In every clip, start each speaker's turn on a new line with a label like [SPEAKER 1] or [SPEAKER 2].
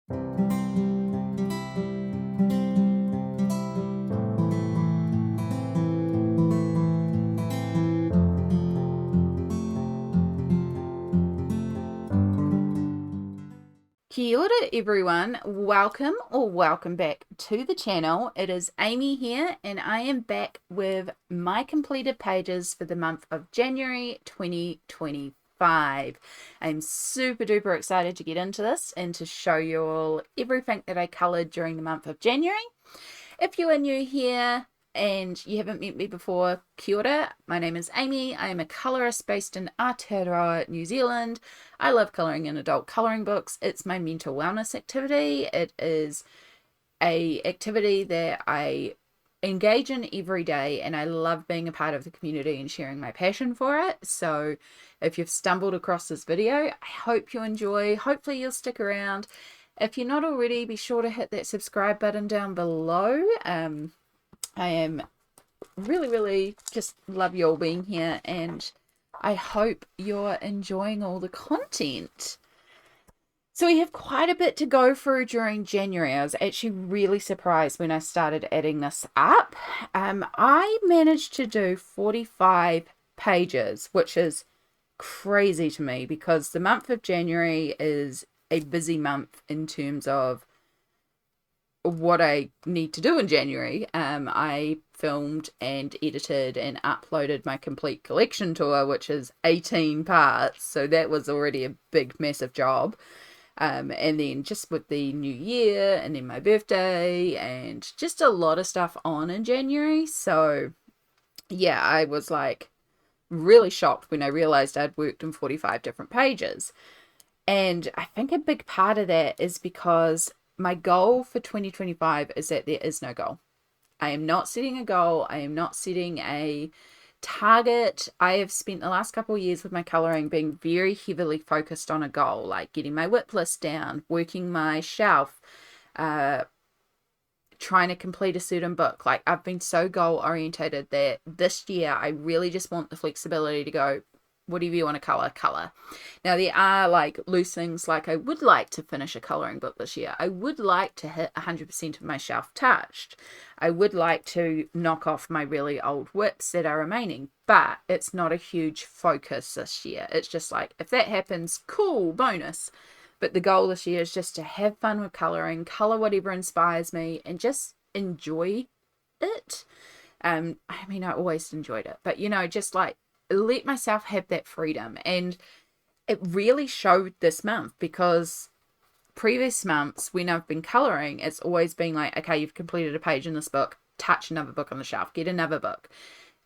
[SPEAKER 1] Kia ora everyone, welcome back to the channel. It is Amy here and I am back with my completed pages for the month of January 2025. I'm super duper excited to get into this and to show you all everything that I coloured during the month of January. If you are new here and you haven't met me before, kia ora. My name is Amy. I am a colourist based in Aotearoa, New Zealand. I love colouring in adult colouring books. It's my mental wellness activity. It is a activity that I engage in every day, and I love being a part of the community and sharing my passion for it. So if you've stumbled across this video, I hope you enjoy. Hopefully you'll stick around. If you're not already, be sure to hit that subscribe button down below. I am really just love you all being here, and I hope you're enjoying all the content. So we have quite a bit to go through during January. I was actually really surprised when I started adding this up. I managed to do 45 pages, which is crazy to me because the month of January is a busy month in terms of what I need to do in January. I filmed and edited and uploaded my complete collection tour, which is 18 parts. So that was already a big, massive job. And then just with the new year and then my birthday and just a lot of stuff on in January. So yeah, I was like really shocked when I realized I'd worked in 45 different pages. And I think a big part of that is because my goal for 2025 is that there is no goal. I am not setting a goal. I am not setting a target. I have spent the last couple of years with my colouring being very heavily focused on a goal, like getting my WIP list down, working my shelf, trying to complete a certain book. Like, I've been so goal orientated that this year I really just want the flexibility to go, whatever you want to colour. Now there are like loose things, like I would like to finish a colouring book this year. I would like to hit 100% of my shelf touched. I would like to knock off my really old WIPs that are remaining, but it's not a huge focus this year. It's just like, if that happens, cool, bonus. But the goal this year is just to have fun with colouring, colour whatever inspires me, and just enjoy it. I mean, I always enjoyed it, but you know, just like let myself have that freedom. And it really showed this month, because previous months when I've been colouring, it's always been like, okay, you've completed a page in this book, touch another book on the shelf, get another book.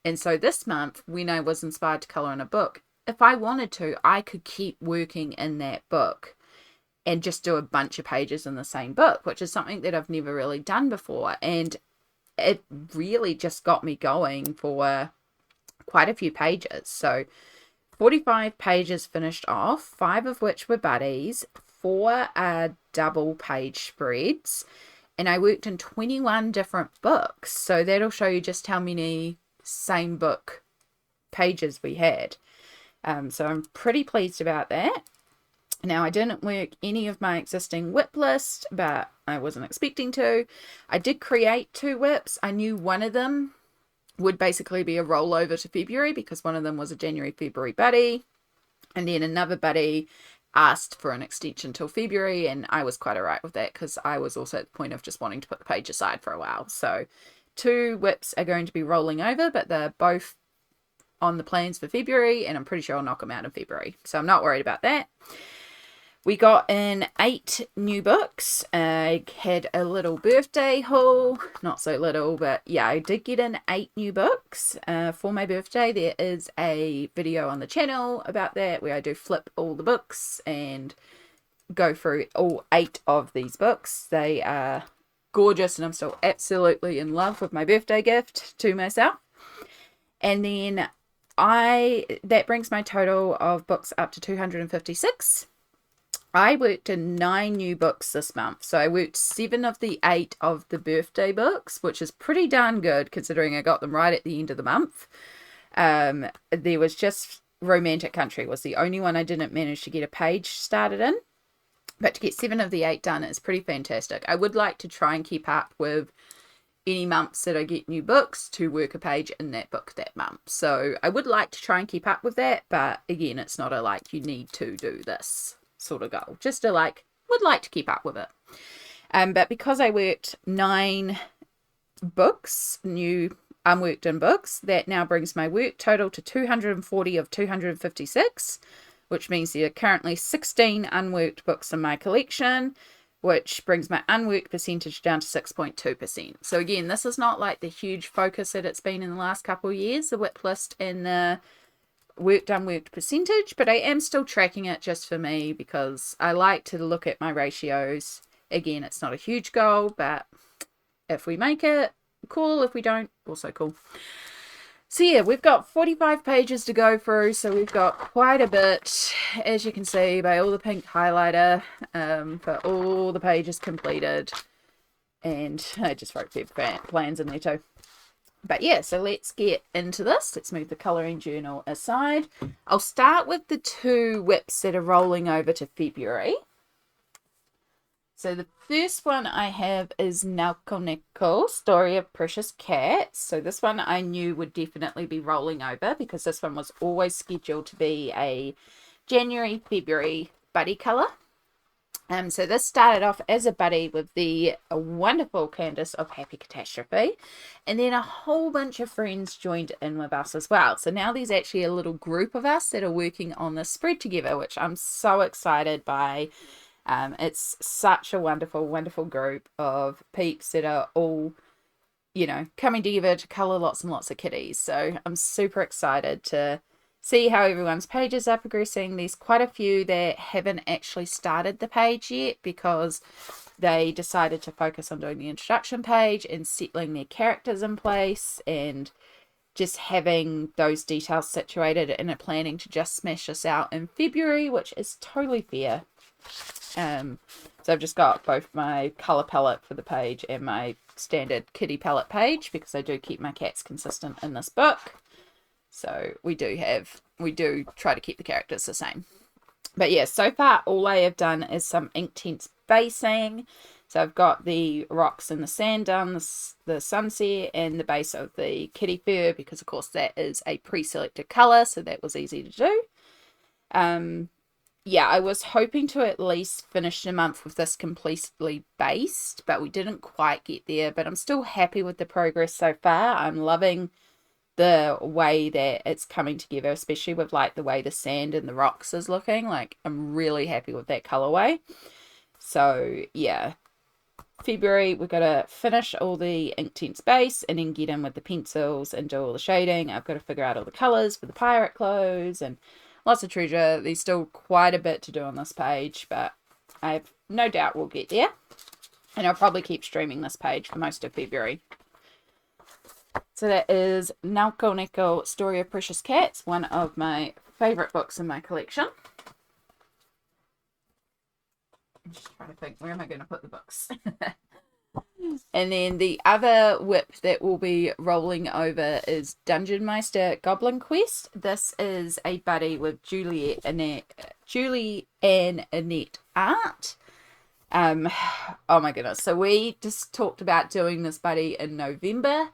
[SPEAKER 1] And so this month, when I was inspired to colour in a book, if I wanted to, I could keep working in that book and just do a bunch of pages in the same book, which is something that I've never really done before. And it really just got me going for quite a few pages. So 45 pages finished off, 5 of which were buddies, 4 are double page spreads, and I worked in 21 different books. So that'll show you just how many same book pages we had. So I'm pretty pleased about that. Now, I didn't work any of my existing WIP list, but I wasn't expecting to. I did create 2 WIPs. I knew one of them would basically be a rollover to February, because one of them was a January-February buddy, and then another buddy asked for an extension till February, and I was quite alright with that because I was also at the point of just wanting to put the page aside for a while. So 2 WIPs are going to be rolling over, but they're both on the plans for February, and I'm pretty sure I'll knock them out in February, so I'm not worried about that. We got in 8 new books. I had a little birthday haul. Not so little, but yeah, I did get in 8 new books for my birthday. There is a video on the channel about that where I do flip all the books and go through all 8 of these books. They are gorgeous, and I'm still absolutely in love with my birthday gift to myself. And then that brings my total of books up to 256. I worked in 9 new books this month. So I worked 7 of the 8 of the birthday books, which is pretty darn good considering I got them right at the end of the month. There was just Romantic Country was the only one I didn't manage to get a page started in. But to get 7 of the 8 done is pretty fantastic. I would like to try and keep up with any months that I get new books to work a page in that book that month. So I would like to try and keep up with that, but again, it's not a like you need to do this sort of goal. Just a like, would like to keep up with it. But because I worked 9 books, new unworked in books, that now brings my work total to 240 of 256, which means there are currently 16 unworked books in my collection, which brings my unworked percentage down to 6.2%. So again, this is not like the huge focus that it's been in the last couple of years, the WIP list and the worked unworked percentage, but I am still tracking it just for me because I like to look at my ratios. Again, it's not a huge goal, but if we make it, cool. If we don't, also cool. So yeah, we've got 45 pages to go through, so we've got quite a bit, as you can see by all the pink highlighter, for all the pages completed. And I just wrote their plans in there too. But yeah, so let's get into this. Let's move the colouring journal aside. I'll start with the 2 WIPs that are rolling over to February. So the first one I have is Neko, Story of Precious Cats. So this one I knew would definitely be rolling over because this one was always scheduled to be a January, February buddy colour. So this started off as a buddy with the wonderful Candace of Happy Catastrophe, and then a whole bunch of friends joined in with us as well. So now there's actually a little group of us that are working on this spread together, which I'm so excited by. It's such a wonderful, wonderful group of peeps that are all, you know, coming together to colour lots and lots of kitties. So I'm super excited to see how everyone's pages are progressing. There's quite a few that haven't actually started the page yet because they decided to focus on doing the introduction page and settling their characters in place and just having those details situated and are planning to just smash this out in February, which is totally fair. So I've just got both my colour palette for the page and my standard kitty palette page because I do keep my cats consistent in this book. So we do try to keep the characters the same. But yeah, so far all I have done is some Inktense basing. So I've got the rocks and the sand done, the sunset and the base of the kitty fur because of course that is a pre-selected colour, so that was easy to do. Yeah, I was hoping to at least finish the month with this completely based, but we didn't quite get there. But I'm still happy with the progress so far. I'm loving the way that it's coming together, especially with like the way the sand and the rocks is looking. Like I'm really happy with that colorway. So yeah, February we've got to finish all the Inktense base and then get in with the pencils and do all the shading. I've got to figure out all the colors for the pirate clothes and lots of treasure. There's still quite a bit to do on this page, but I have no doubt we'll get there. And I'll probably keep streaming this page for most of February. So that is Neko, Story of Precious Cats, one of my favourite books in my collection. I'm just trying to think, where am I going to put the books? And then the other WIP that will be rolling over is Dungeon Meister Goblin Quest. This is a buddy with Julie and Annette art. Oh my goodness. So we just talked about doing this buddy in November,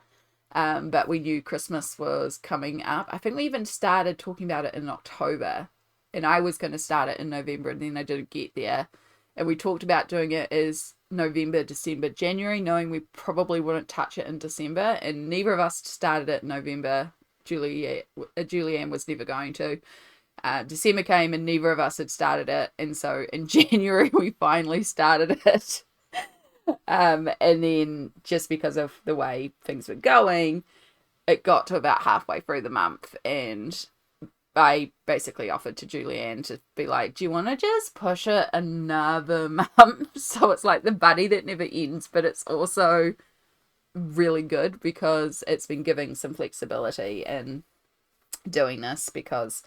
[SPEAKER 1] but we knew Christmas was coming up. I think we even started talking about it in October, and I was going to start it in November, and then I didn't get there. And we talked about doing it as November, December, January, knowing we probably wouldn't touch it in December, and neither of us started it in November. Julianne was never going to. December came and neither of us had started it, and so in January we finally started it. And then just because of the way things were going, it got to about halfway through the month, and I basically offered to Julianne to be like, do you want to just push it another month? So it's like the buddy that never ends, but it's also really good because it's been giving some flexibility in doing this because,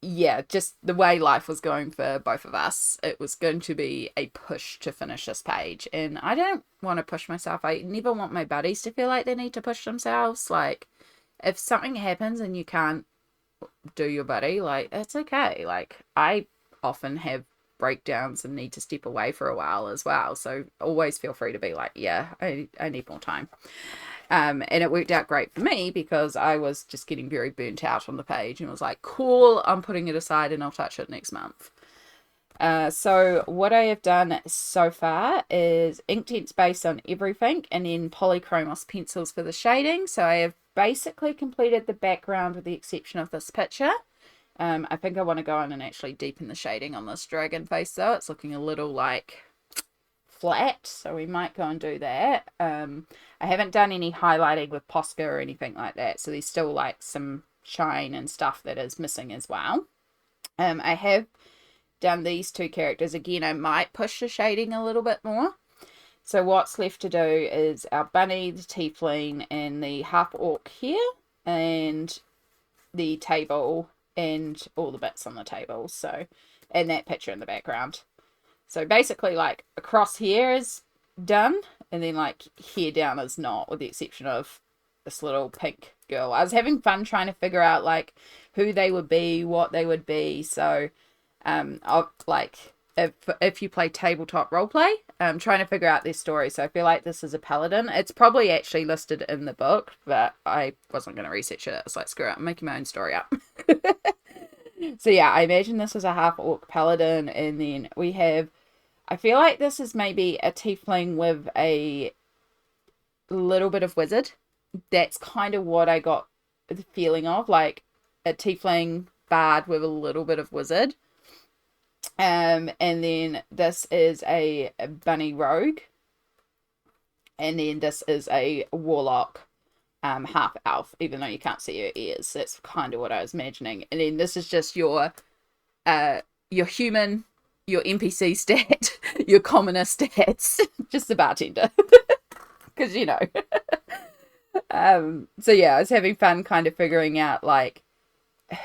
[SPEAKER 1] yeah, just the way life was going for both of us, it was going to be a push to finish this page. And I don't want to push myself. I never want my buddies to feel like they need to push themselves. Like, if something happens and you can't do your buddy, like, it's okay. Like, I often have breakdowns and need to step away for a while as well. So always feel free to be like, yeah, I need more time. And it worked out great for me because I was just getting very burnt out on the page and was like, cool, I'm putting it aside and I'll touch it next month. So what I have done so far is Inktense based on everything and then polychromos pencils for the shading. So I have basically completed the background with the exception of this picture. I think I want to go in and actually deepen the shading on this dragon face though. It's looking a little like flat, so we might go and do that. I haven't done any highlighting with Posca or anything like that, so there's still like some shine and stuff that is missing as well. I have done these two characters again. I might push the shading a little bit more. So what's left to do is our bunny, the tiefling, and the half orc here, and the table and all the bits on the table. So, and that picture in the background. So basically like across here is done, and then like here down is not, with the exception of this little pink girl. I was having fun trying to figure out like who they would be, what they would be. So I'll like if you play tabletop roleplay, trying to figure out their story. So I feel like this is a paladin. It's probably actually listed in the book, but I wasn't going to research it. It's like, screw it, I'm making my own story up. So yeah, I imagine this is a half orc paladin, and then we have, I feel like this is maybe a tiefling with a little bit of wizard. That's kind of what I got the feeling of, like a tiefling bard with a little bit of wizard. And then this is a bunny rogue, and then this is a warlock half elf, even though you can't see her ears. That's kind of what I was imagining. And then this is just your human, your NPC stat, your commoner stats, just the bartender, because you know. So yeah, I was having fun kind of figuring out like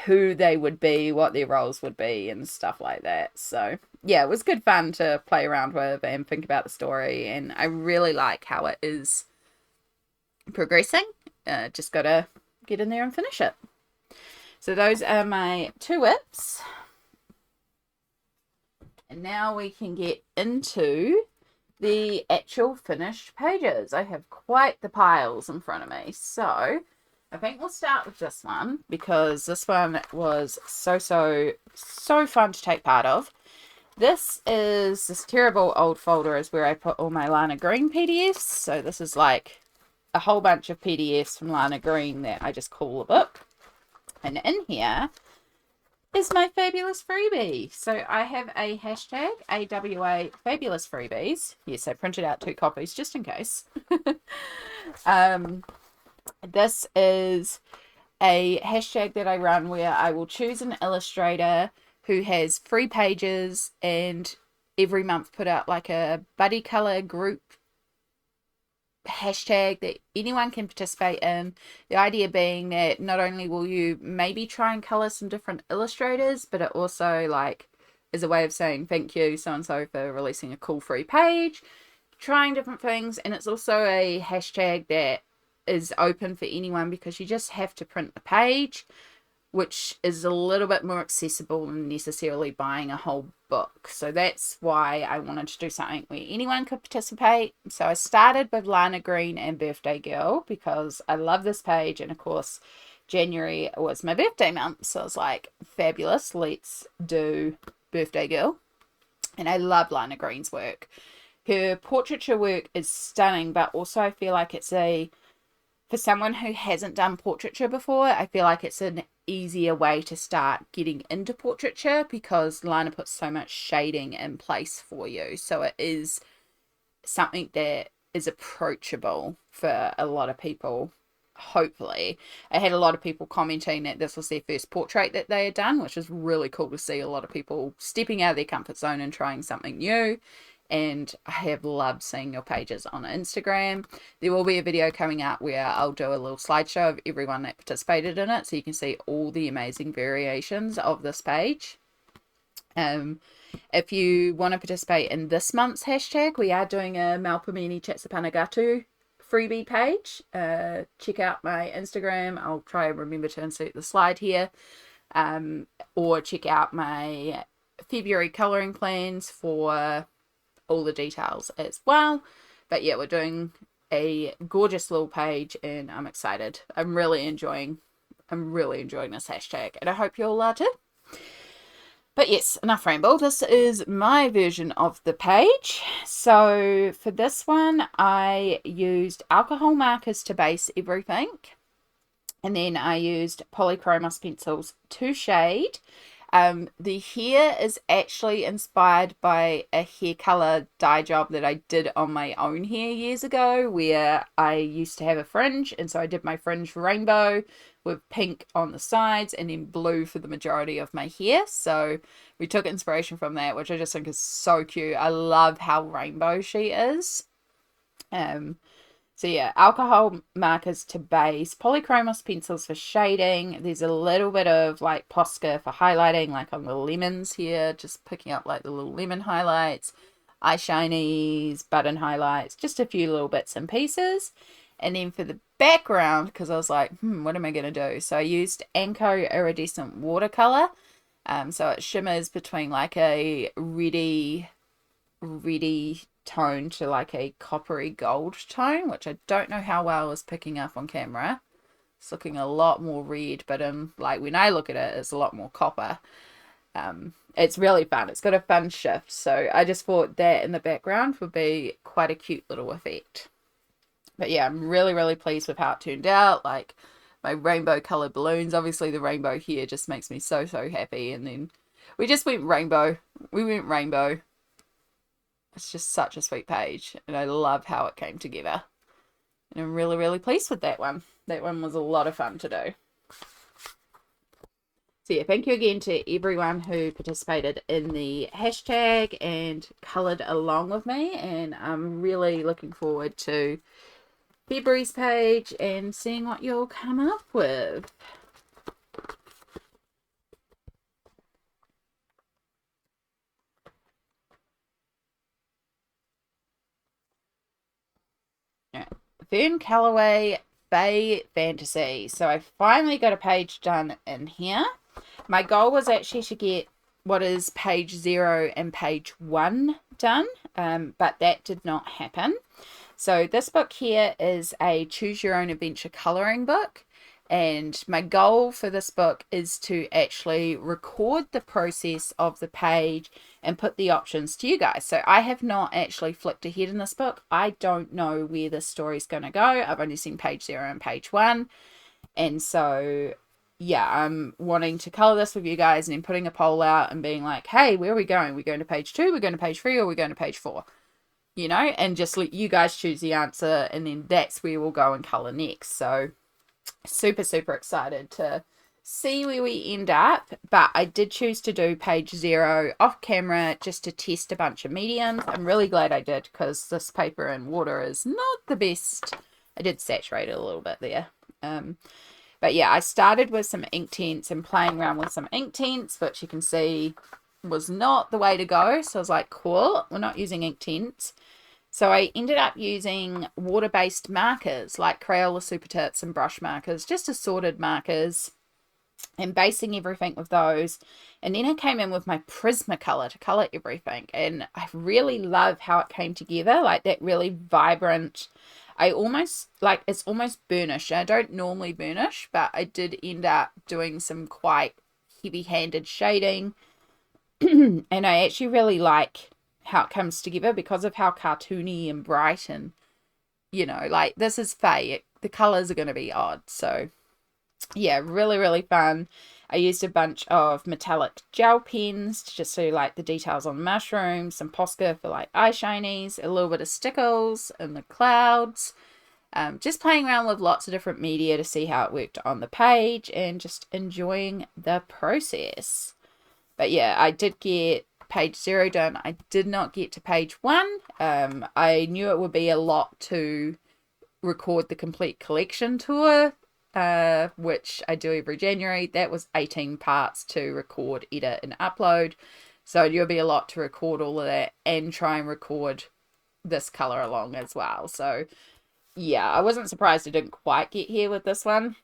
[SPEAKER 1] who they would be, what their roles would be, and stuff like that. So yeah, it was good fun to play around with and think about the story, and I really like how it is progressing. Just gotta get in there and finish it. So those are my 2 WIPs, and now we can get into the actual finished pages. I have quite the piles in front of me, so I think we'll start with this one because this one was so fun to take part of. This is this terrible old folder is where I put all my Lana Green PDFs. So this is like a whole bunch of PDFs from Lana Green that I just call a book. And in here is my fabulous freebie. So I have a hashtag AWA fabulous freebies. Yes, I printed out 2 copies just in case. This is a hashtag that I run where I will choose an illustrator who has free pages and every month put out like a buddy color group hashtag that anyone can participate in. The idea being that not only will you maybe try and color some different illustrators, but it also like is a way of saying thank you so and so for releasing a cool free page, trying different things. And it's also a hashtag that is open for anyone because you just have to print the page, which is a little bit more accessible than necessarily buying a whole book. So that's why I wanted to do something where anyone could participate. So I started with Lana Green and Birthday Girl because I love this page, and of course January was my birthday month, so I was like, fabulous, let's do Birthday Girl. And I love Lana Green's work. Her portraiture work is stunning, but also I feel like it's for someone who hasn't done portraiture before, I feel like it's an easier way to start getting into portraiture because Lana puts so much shading in place for you. So it is something that is approachable for a lot of people, hopefully. I had a lot of people commenting that this was their first portrait that they had done, which is really cool to see a lot of people stepping out of their comfort zone and trying something new. And I have loved seeing your pages on Instagram. There will be a video coming out where I'll do a little slideshow of everyone that participated in it, so you can see all the amazing variations of this page. If you want to participate in this month's hashtag, we are doing a Malpamini Chatsapanagatu freebie page. Check out my Instagram. I'll try and remember to insert the slide here. Or check out my February colouring plans for all the details as well. But yeah, we're doing a gorgeous little page and I'm excited. I'm really enjoying this hashtag and I hope you all are too. But yes, enough ramble. This is my version of the page. So for this one, I used alcohol markers to base everything. And then I used polychromos pencils to shade. The hair is actually inspired by a hair color dye job that I did on my own hair years ago, where I used to have a fringe, and so I did my fringe rainbow with pink on the sides and then blue for the majority of my hair. So we took inspiration from that, which I just think is so cute. I love how rainbow she is. So yeah, alcohol markers to base, polychromos pencils for shading. There's a little bit of like Posca for highlighting, like on the lemons here, just picking up like the little lemon highlights, eye shinies, button highlights, just a few little bits and pieces. And then for the background, because I was like, what am I going to do? So I used Anko Iridescent Watercolor. So it shimmers between like a reddy tone to like a coppery gold tone, which I don't know how well is picking up on camera. It's looking a lot more red, but like when I look at it, it's a lot more copper. It's really fun. It's got a fun shift. So I just thought that in the background would be quite a cute little effect. But yeah, I'm really, really pleased with how it turned out. Like my rainbow colored balloons, obviously the rainbow here just makes me so, so happy. And then we just went rainbow. We went rainbow. It's just such a sweet page, and I love how it came together. And I'm really, really pleased with that one. That one was a lot of fun to do. So yeah, thank you again to everyone who participated in the hashtag and coloured along with me. And I'm really looking forward to February's page and seeing what you'll come up with. Fern Calloway Bay Fantasy. So I finally got a page done in here. My goal was actually to get what is page 0 and page 1 done, but that did not happen. So this book here is a choose your own adventure colouring book. And my goal for this book is to actually record the process of the page and put the options to you guys. So I have not actually flipped ahead in this book. I don't know where this story's going to go. I've only seen page 0 and page 1. And so, yeah, I'm wanting to colour this with you guys and then putting a poll out and being like, hey, where are we going? We're going to page 2, we're going to page 3, or we're going to page 4. You know, and just let you guys choose the answer. And then that's where we'll go and colour next. So super, super excited to see where we end up, but I did choose to do page 0 off camera just to test a bunch of mediums. I'm really glad I did because this paper in water is not the best. I did saturate it a little bit there. But yeah, I started with some ink tints and playing around with some ink tints, which you can see was not the way to go. So I was like, cool, we're not using ink tints. So I ended up using water-based markers like Crayola Super Tips and brush markers, just assorted markers, and basing everything with those. And then I came in with my Prismacolor to colour everything. And I really love how it came together, like that really vibrant, I almost, like it's almost burnish. I don't normally burnish, but I did end up doing some quite heavy-handed shading. And I actually really like how it comes together because of how cartoony and bright and, you know, like this is Faye. The colours are going to be odd. So yeah, really, really fun. I used a bunch of metallic gel pens to just do like the details on mushrooms, some Posca for like eye shinies, a little bit of stickles in the clouds. Just playing around with lots of different media to see how it worked on the page and just enjoying the process. But yeah, I did get page 0 done. I did not get to page 1. I knew it would be a lot to record the complete collection tour, which I do every January. That was 18 parts to record, edit, and upload. So it would be a lot to record all of that and try and record this colour along as well. So yeah, I wasn't surprised I didn't quite get here with this one.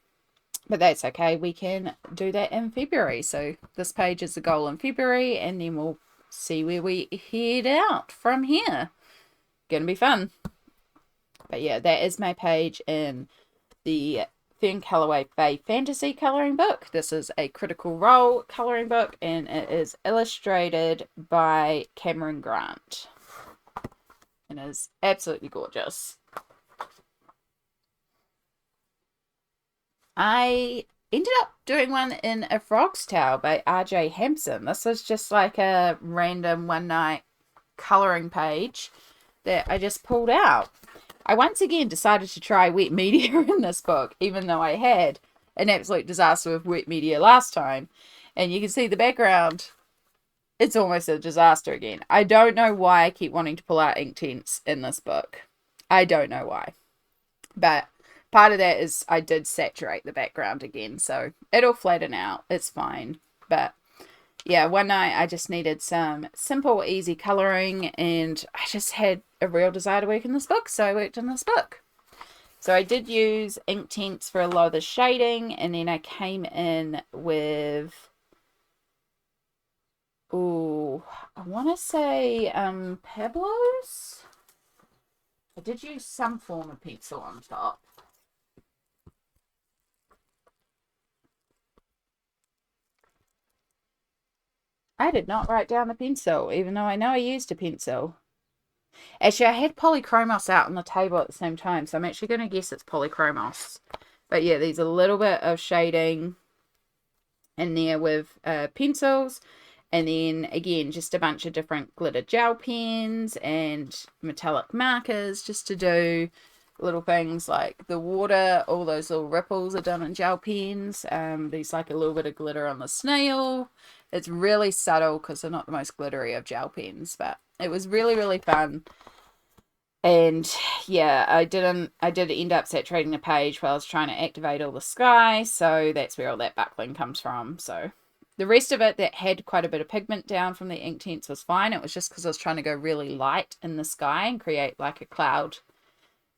[SPEAKER 1] But that's okay. We can do that in February. So this page is the goal in February, and then we'll see where we head out from here. Gonna be fun. But yeah, that is my page in the Fern Calloway Fae Fantasy colouring book. This is a Critical Role colouring book, and it is illustrated by Cameron Grant. And it is absolutely gorgeous. I ended up doing one in A Frog's Tale by R.J. Hampson. This was just like a random one night colouring page that I just pulled out. I once again decided to try wet media in this book, even though I had an absolute disaster with wet media last time. And you can see the background. It's almost a disaster again. I don't know why I keep wanting to pull out Inktense in this book. I don't know why. But part of that is I did saturate the background again, so it'll flatten out. It's fine. But yeah, one night I just needed some simple, easy colouring, and I just had a real desire to work in this book, so I worked in this book. So I did use Inktense for a lot of the shading, and then I came in with, I want to say Pablo's. I did use some form of pencil on top. I did not write down the pencil, even though I know I used a pencil. Actually, I had polychromos out on the table at the same time, so I'm actually going to guess it's polychromos. But yeah, there's a little bit of shading in there with pencils. And then, again, just a bunch of different glitter gel pens and metallic markers just to do little things like the water. All those little ripples are done in gel pens. There's like a little bit of glitter on the snail. It's really subtle because they're not the most glittery of gel pens, but it was really, really fun. And yeah, I did end up saturating the page while I was trying to activate all the sky, so that's where all that buckling comes from. So the rest of it that had quite a bit of pigment down from the Inktense was fine. It was just because I was trying to go really light in the sky and create like a cloud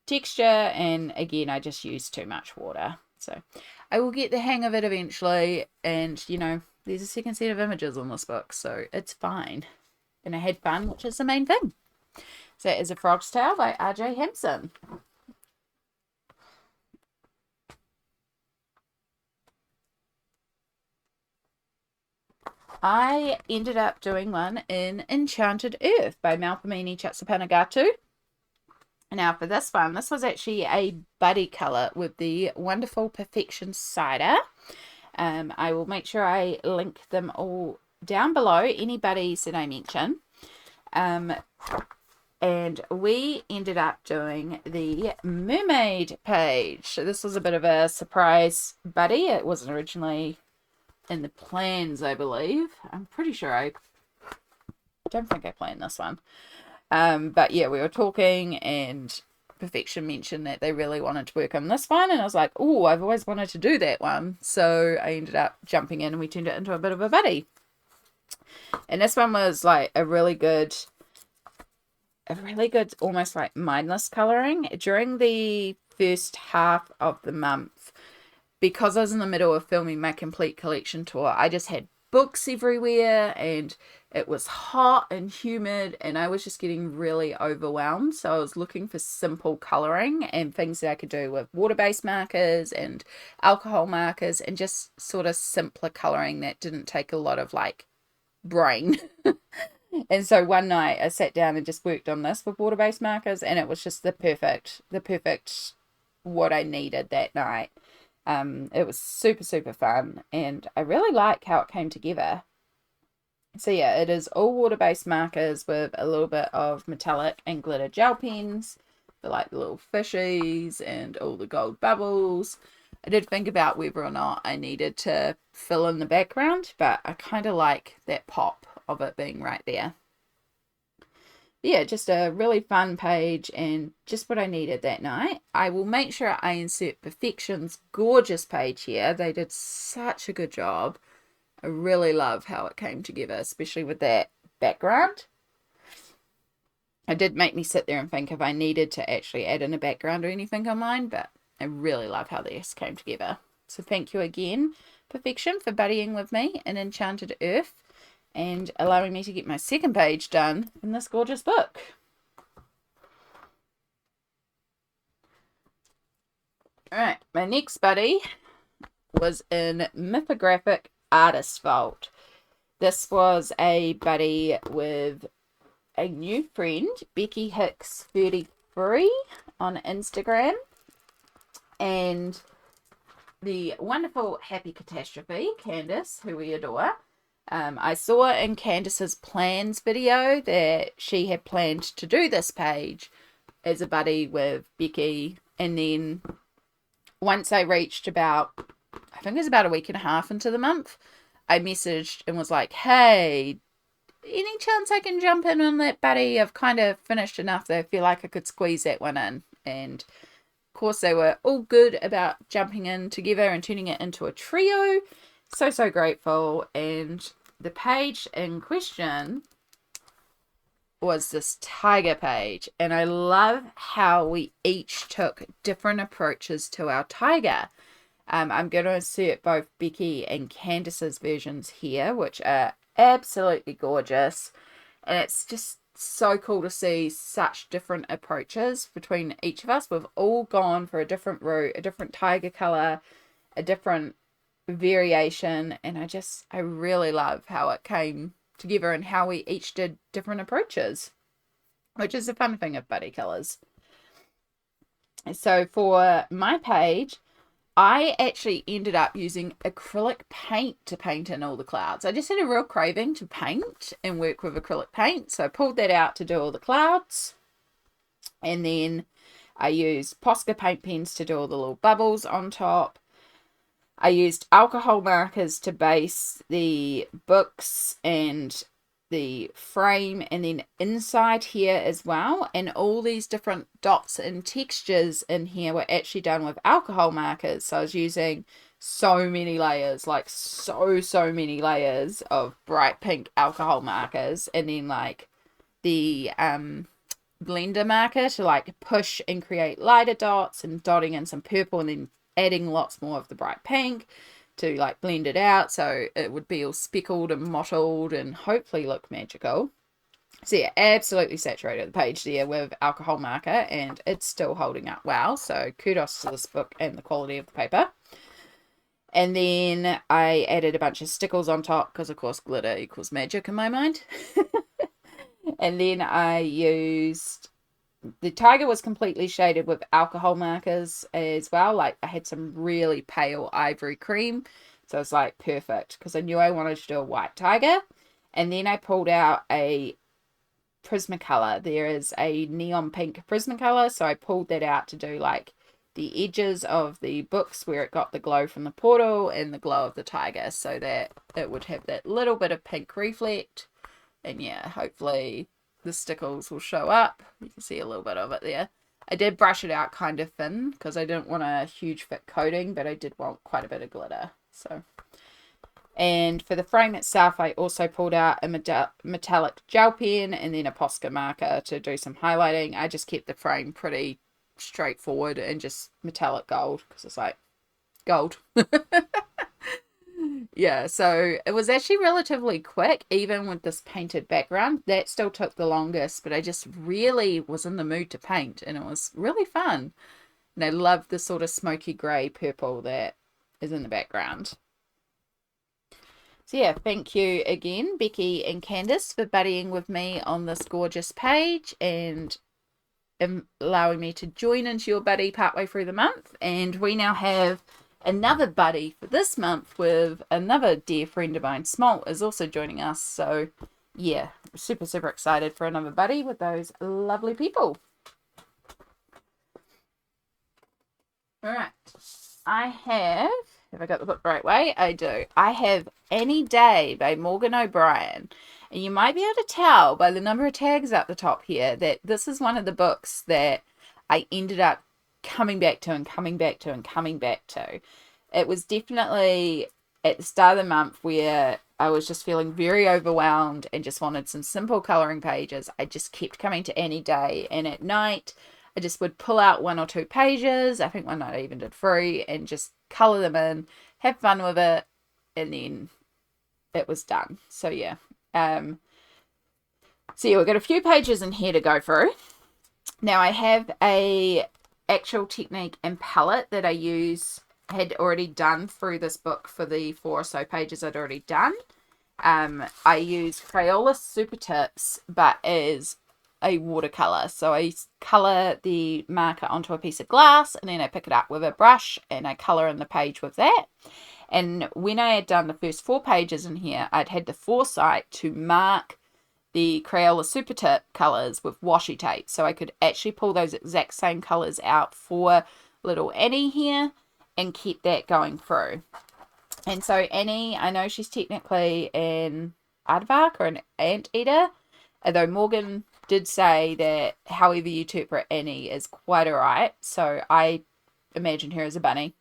[SPEAKER 1] texture, and again, I just used too much water. So I will get the hang of it eventually, and you know, there's a second set of images on this book, so it's fine. And I had fun, which is the main thing. So that is A Frog's Tale by R.J. Hampson. I ended up doing one in Enchanted Earth by Malpamini Chatsapanagatu. Now for this one, this was actually a buddy colour with the wonderful Perfection Cider. I will make sure I link them all down below, any buddies that I mention. And we ended up doing the mermaid page. So this was a bit of a surprise buddy. It wasn't originally in the plans, I believe. I'm pretty sure I don't think I planned this one. But yeah, we were talking and Perfection mentioned that they really wanted to work on this one. And I was like, oh, I've always wanted to do that one. So I ended up jumping in and we turned it into a bit of a buddy. And this one was like a really good, almost like mindless colouring. During the first half of the month, because I was in the middle of filming my complete collection tour, I just had books everywhere and it was hot and humid and I was just getting really overwhelmed. So I was looking for simple colouring and things that I could do with water-based markers and alcohol markers and just sort of simpler colouring that didn't take a lot of like brain. And so one night I sat down and just worked on this with water-based markers and it was just the perfect what I needed that night. It was super, super fun and I really like how it came together. So yeah, it is all water-based markers with a little bit of metallic and glitter gel pens for like the little fishies and all the gold bubbles. I did think about whether or not I needed to fill in the background, but I kind of like that pop of it being right there. Yeah, just a really fun page and just what I needed that night. I will make sure I insert Perfection's gorgeous page here. They did such a good job. I really love how it came together, especially with that background. It did make me sit there and think if I needed to actually add in a background or anything on mine, but I really love how this came together. So thank you again, Perfection, for buddying with me in Enchanted Earth and allowing me to get my second page done in this gorgeous book. Alright, my next buddy was in Mythographic Artist Vault. This was a buddy with a new friend, Becky Hicks 33 on Instagram, and the wonderful Happy Catastrophe, Candace, who we adore. I saw in Candace's plans video that she had planned to do this page as a buddy with Becky, and then once I reached about, I think it was about a week and a half into the month, I messaged and was like, hey, any chance I can jump in on that, buddy? I've kind of finished enough that I feel like I could squeeze that one in. And of course they were all good about jumping in together and turning it into a trio. So grateful. And the page in question was this tiger page, and I love how we each took different approaches to our tiger. I'm going to insert both Becky and Candace's versions here, which are absolutely gorgeous, and it's just so cool to see such different approaches between each of us. We've all gone for a different route, a different tiger color, a different variation, and I really love how it came together and how we each did different approaches, which is the fun thing of buddy colors. So for my page, I actually ended up using acrylic paint to paint in all the clouds. I just had a real craving to paint and work with acrylic paint, so I pulled that out to do all the clouds, and then I used Posca paint pens to do all the little bubbles on top. I used alcohol markers to base the books and the frame, and then inside here as well, and all these different dots and textures in here were actually done with alcohol markers. So I was using so many layers, like so many layers of bright pink alcohol markers, and then like the blender marker to like push and create lighter dots, and dotting in some purple, and then adding lots more of the bright pink to like blend it out so it would be all speckled and mottled and hopefully look magical. So yeah, absolutely saturated the page there with alcohol marker, and it's still holding up well, so kudos to this book and the quality of the paper. And then I added a bunch of stickles on top because of course glitter equals magic in my mind. And then I used, the tiger was completely shaded with alcohol markers as well. Like I had some really pale ivory cream, so it's like perfect because I knew I wanted to do a white tiger. And then I pulled out a Prismacolor. There is a neon pink Prismacolor, so I pulled that out to do like the edges of the books where it got the glow from the portal and the glow of the tiger, so that it would have that little bit of pink reflect. And yeah, hopefully the stickles will show up. You can see a little bit of it there. I did brush it out kind of thin because I didn't want a huge thick coating, but I did want quite a bit of glitter. So, and for the frame itself, I also pulled out a metallic gel pen and then a Posca marker to do some highlighting. I just kept the frame pretty straightforward and just metallic gold because it's like gold. Yeah, so it was actually relatively quick, even with this painted background. That still took the longest, but I just really was in the mood to paint, and it was really fun. And I love the sort of smoky grey purple that is in the background. So yeah, thank you again, Becky and Candace, for buddying with me on this gorgeous page and allowing me to join into your buddy partway through the month. And we now have another buddy for this month with another dear friend of mine. Smalt is also joining us, so yeah, super excited for another buddy with those lovely people. All right, I have I got the book the right way? I do. I have Any Day by Morgan O'Brien, and you might be able to tell by the number of tags up the top here that this is one of the books that I ended up coming back to and coming back to and coming back to. It was definitely at the start of the month where I was just feeling very overwhelmed and just wanted some simple coloring pages. I just kept coming to Any Day, and at night I just would pull out 1 or 2 pages. I think one night I even did 3, and just colour them in, have fun with it, and then it was done. So yeah. So yeah, we've got a few pages in here to go through. Now I have a actual technique and palette that I had already done through this book for the 4 or so pages I'd already done. I use Crayola Super Tips, but as a watercolor. So I color the marker onto a piece of glass, and then I pick it up with a brush and I color in the page with that. And when I had done the first 4 pages in here, I'd had the foresight to mark the Crayola Super Tip colors with washi tape, so I could actually pull those exact same colors out for little Annie here and keep that going through. And so Annie, I know she's technically an aardvark or an anteater, although Morgan did say that however you interpret Annie is quite alright, so I imagine her as a bunny.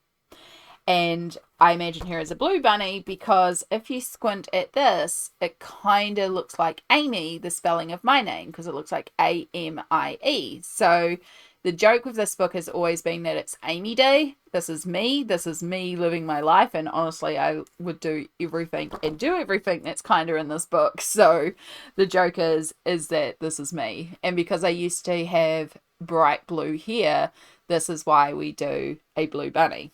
[SPEAKER 1] And I imagine her as a blue bunny because if you squint at this, it kind of looks like Amy, the spelling of my name, because it looks like A-M-I-E. So the joke with this book has always been that it's Amy Day. This is me. This is me living my life. And honestly, I would do everything and do everything that's kind of in this book. So the joke is that this is me. And because I used to have bright blue hair, this is why we do a blue bunny.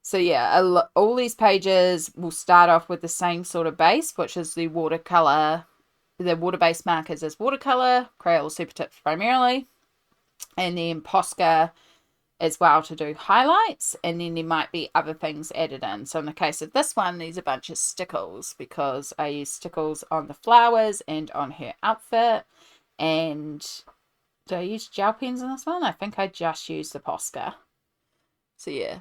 [SPEAKER 1] So yeah, all these pages will start off with the same sort of base, which is the watercolor. The water-based markers as watercolor, Crayola Super Tips primarily, and then Posca as well to do highlights, and then there might be other things added in. So in the case of this one, there's a bunch of stickles because I use stickles on the flowers and on her outfit. And do I use gel pens in this one? I think I just used the Posca. So yeah.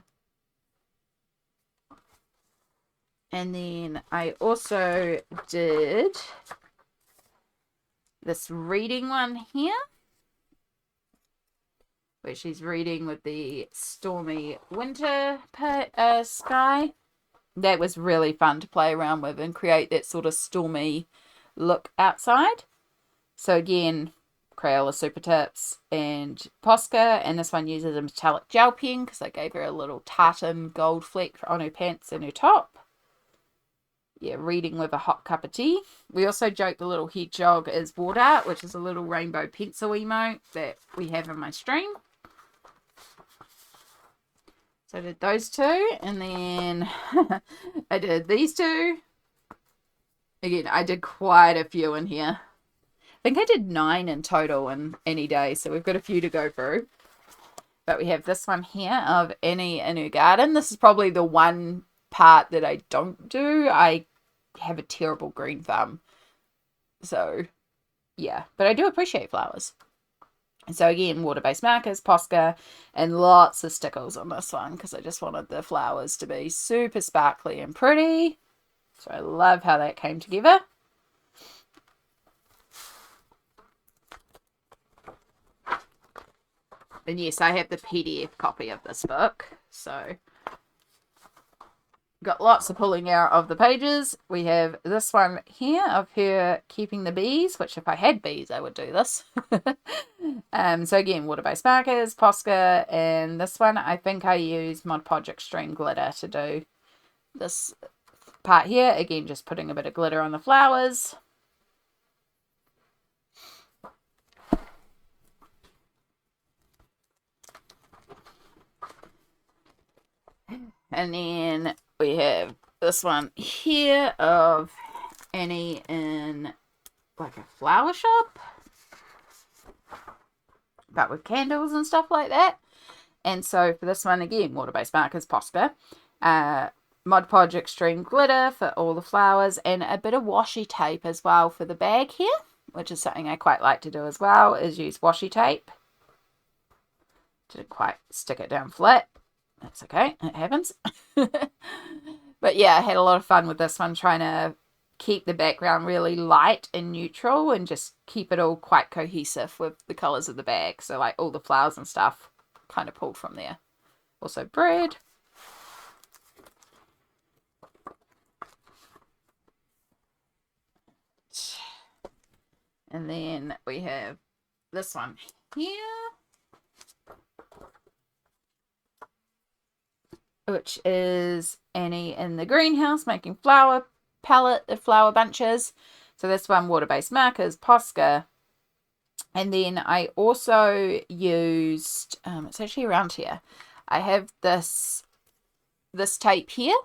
[SPEAKER 1] And then I also did this reading one here, where she's reading with the stormy winter sky. That was really fun to play around with and create that sort of stormy look outside. So again, Crayola Super Tips and Posca, and this one uses a metallic gel pen because I gave her a little tartan gold fleck on her pants and her top. Yeah, reading with a hot cup of tea. We also joke the little hedgehog is water, which is a little rainbow pencil emote that we have in my stream. So I did those 2, and then I did these 2. Again, I did quite a few in here. I think I did 9 in total in any day, so we've got a few to go through. But we have this one here of Annie in her garden. This is probably the one part that I don't do. I have a terrible green thumb. So, yeah. But I do appreciate flowers. And so again, water-based markers, Posca, and lots of stickles on this one because I just wanted the flowers to be super sparkly and pretty. So I love how that came together. And yes, I have the PDF copy of this book. So got lots of pulling out of the pages. We have this one here of her keeping the bees, which if I had bees, I would do this. So again, water-based markers, Posca, and this one, I think I use Mod Podge Extreme Glitter to do this part here. Again, just putting a bit of glitter on the flowers. And then we have this one here of Annie in like a flower shop, but with candles and stuff like that. And so for this one, again, water-based markers, Posca, Mod Podge Extreme Glitter for all the flowers, and a bit of washi tape as well for the bag here, which is something I quite like to do as well, is use washi tape. Didn't quite stick it down flat. That's okay, it happens. But yeah, I had a lot of fun with this one, trying to keep the background really light and neutral and just keep it all quite cohesive with the colours of the bag. So like all the flowers and stuff kind of pulled from there. Also bread. And then we have this one here. which is Annie in the greenhouse making flower flower bunches. So this one, water-based markers, Posca. And then I also used, it's actually around here. I have this tape here,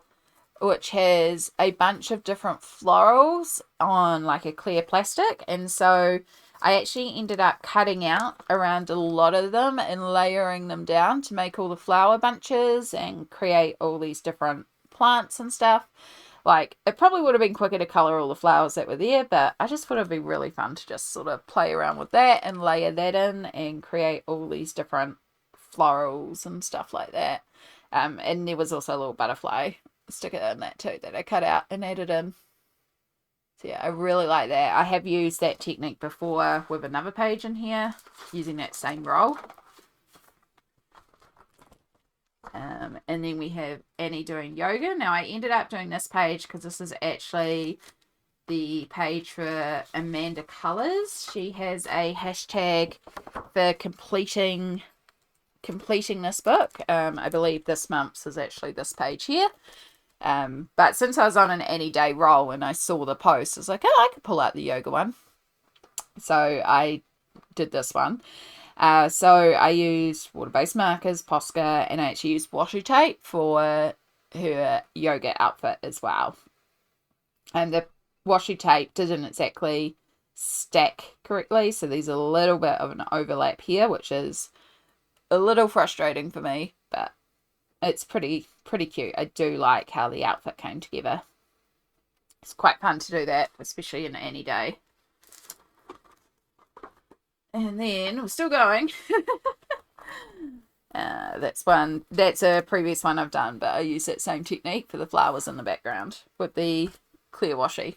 [SPEAKER 1] which has a bunch of different florals on like a clear plastic. And so I actually ended up cutting out around a lot of them and layering them down to make all the flower bunches and create all these different plants and stuff. Like, it probably would have been quicker to colour all the flowers that were there, but I just thought it would be really fun to just sort of play around with that and layer that in and create all these different florals and stuff like that. And there was also a little butterfly sticker in that too that I cut out and added in. So yeah, I really like that. I have used that technique before with another page in here, using that same roll. And then we have Annie doing yoga. Now I ended up doing this page because this is actually the page for Amanda Colors. She has a hashtag for completing this book. I believe this month's is actually this page here. But since I was on an Annie Day roll and I saw the post, I was like, oh, I could pull out the yoga one. So I did this one. So I used water-based markers, Posca, and I actually used washi tape for her yoga outfit as well. And the washi tape didn't exactly stack correctly, so there's a little bit of an overlap here, which is a little frustrating for me, but it's pretty cute. I do like how the outfit came together. It's quite fun to do that, especially in Annie Day. And then we're still going. That's a previous one I've done, but I use that same technique for the flowers in the background with the clear washi.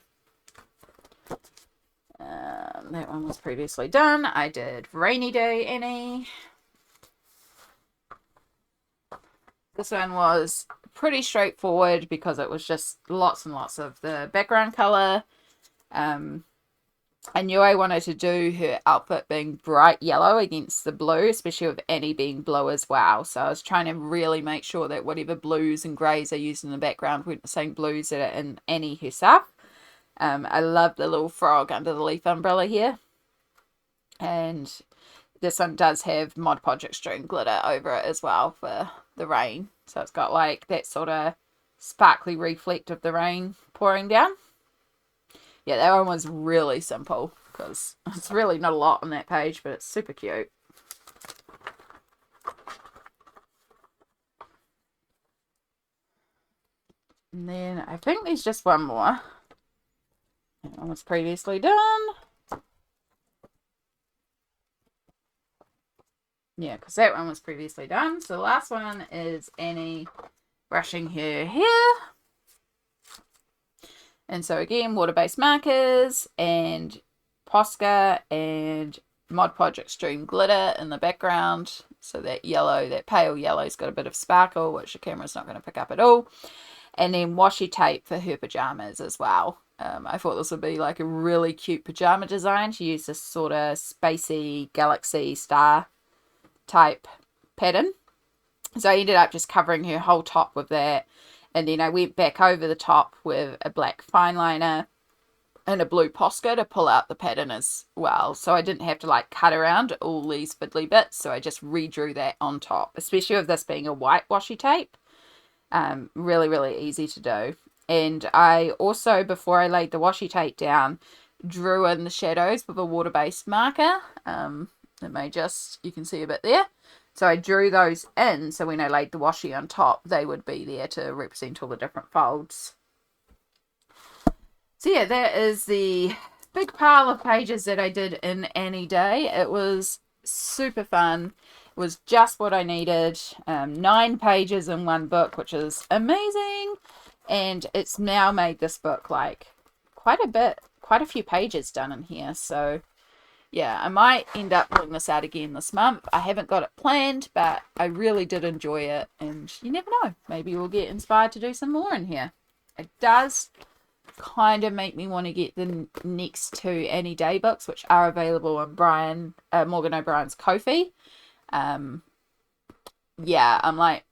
[SPEAKER 1] That one was previously done. I did Rainy Day Annie. This one was pretty straightforward because it was just lots and lots of the background color. I knew I wanted to do her outfit being bright yellow against the blue, especially with Annie being blue as well. So I was trying to really make sure that whatever blues and greys I used in the background weren't the same blues that are in Annie herself. I love the little frog under the leaf umbrella here. And this one does have Mod Podge Extreme glitter over it as well for the rain. So it's got like that sort of sparkly reflect of the rain pouring down. Yeah, that one was really simple because it's really not a lot on that page, but it's super cute. And then I think there's just one more. That one was previously done. Yeah, because that one was previously done. So the last one is Annie brushing her hair. And so again, water-based markers and Posca and Mod Podge Extreme glitter in the background. So that yellow, that pale yellow's got a bit of sparkle, which the camera's not going to pick up at all. And then washi tape for her pajamas as well. I thought this would be like a really cute pajama design to use this sort of spacey galaxy star type pattern. So I ended up just covering her whole top with that. And then I went back over the top with a black fine liner and a blue Posca to pull out the pattern as well. So I didn't have to like cut around all these fiddly bits. So I just redrew that on top, especially with this being a white washi tape. Really, really easy to do. And I also, before I laid the washi tape down, drew in the shadows with a water-based marker. It may just, you can see a bit there. So I drew those in, so when I laid the washi on top, they would be there to represent all the different folds. So yeah, that is the big pile of pages that I did in Annie Day. It was super fun. It was just what I needed. 9 pages in one book, which is amazing. And it's now made this book like quite a few pages done in here. So yeah, I might end up pulling this out again this month. I haven't got it planned, but I really did enjoy it. And you never know, maybe we'll get inspired to do some more in here. It does kind of make me want to get the next 2 Annie Day books, which are available on Morgan O'Brien's Ko-fi. Yeah, I'm like,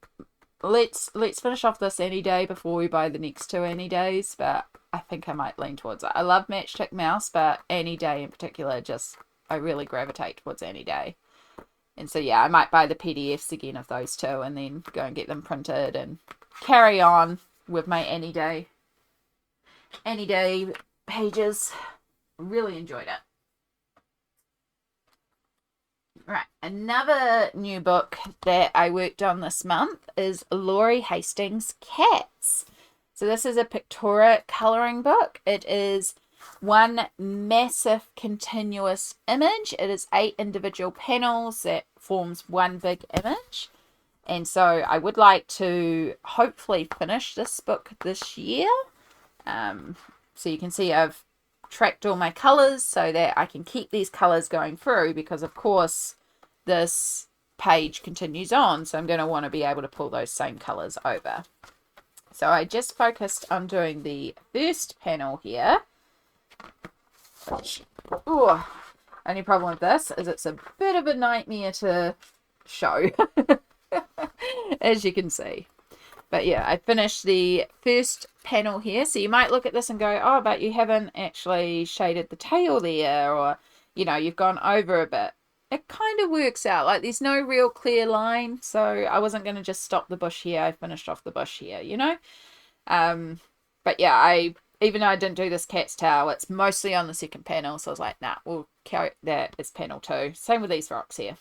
[SPEAKER 1] let's finish off this any day before we buy the next two any days, but I think I might lean towards it. I love Matchstick Mouse, but any day in particular, just I really gravitate towards any day. And so yeah, I might buy the PDFs again of those two and then go and get them printed and carry on with my any day pages. Really enjoyed it. Right, another new book that I worked on this month is Laurie Hastings' Cats. So this is a pictorial colouring book. It is one massive continuous image. It is 8 individual panels that forms one big image. And so I would like to hopefully finish this book this year. So you can see I've tracked all my colours so that I can keep these colours going through, because of course this page continues on, so I'm going to want to be able to pull those same colours over. So I just focused on doing the first panel here. Ooh, only problem with this is it's a bit of a nightmare to show, as you can see. But yeah, I finished the first panel here. So you might look at this and go, oh, but you haven't actually shaded the tail there, or, you know, you've gone over a bit. It kind of works out. Like, there's no real clear line. So I wasn't going to just stop the bush here. I finished off the bush here, you know. But yeah, even though I didn't do this cat's tail, it's mostly on the second panel. So I was like, nah, we'll carry that as panel 2. Same with these rocks here.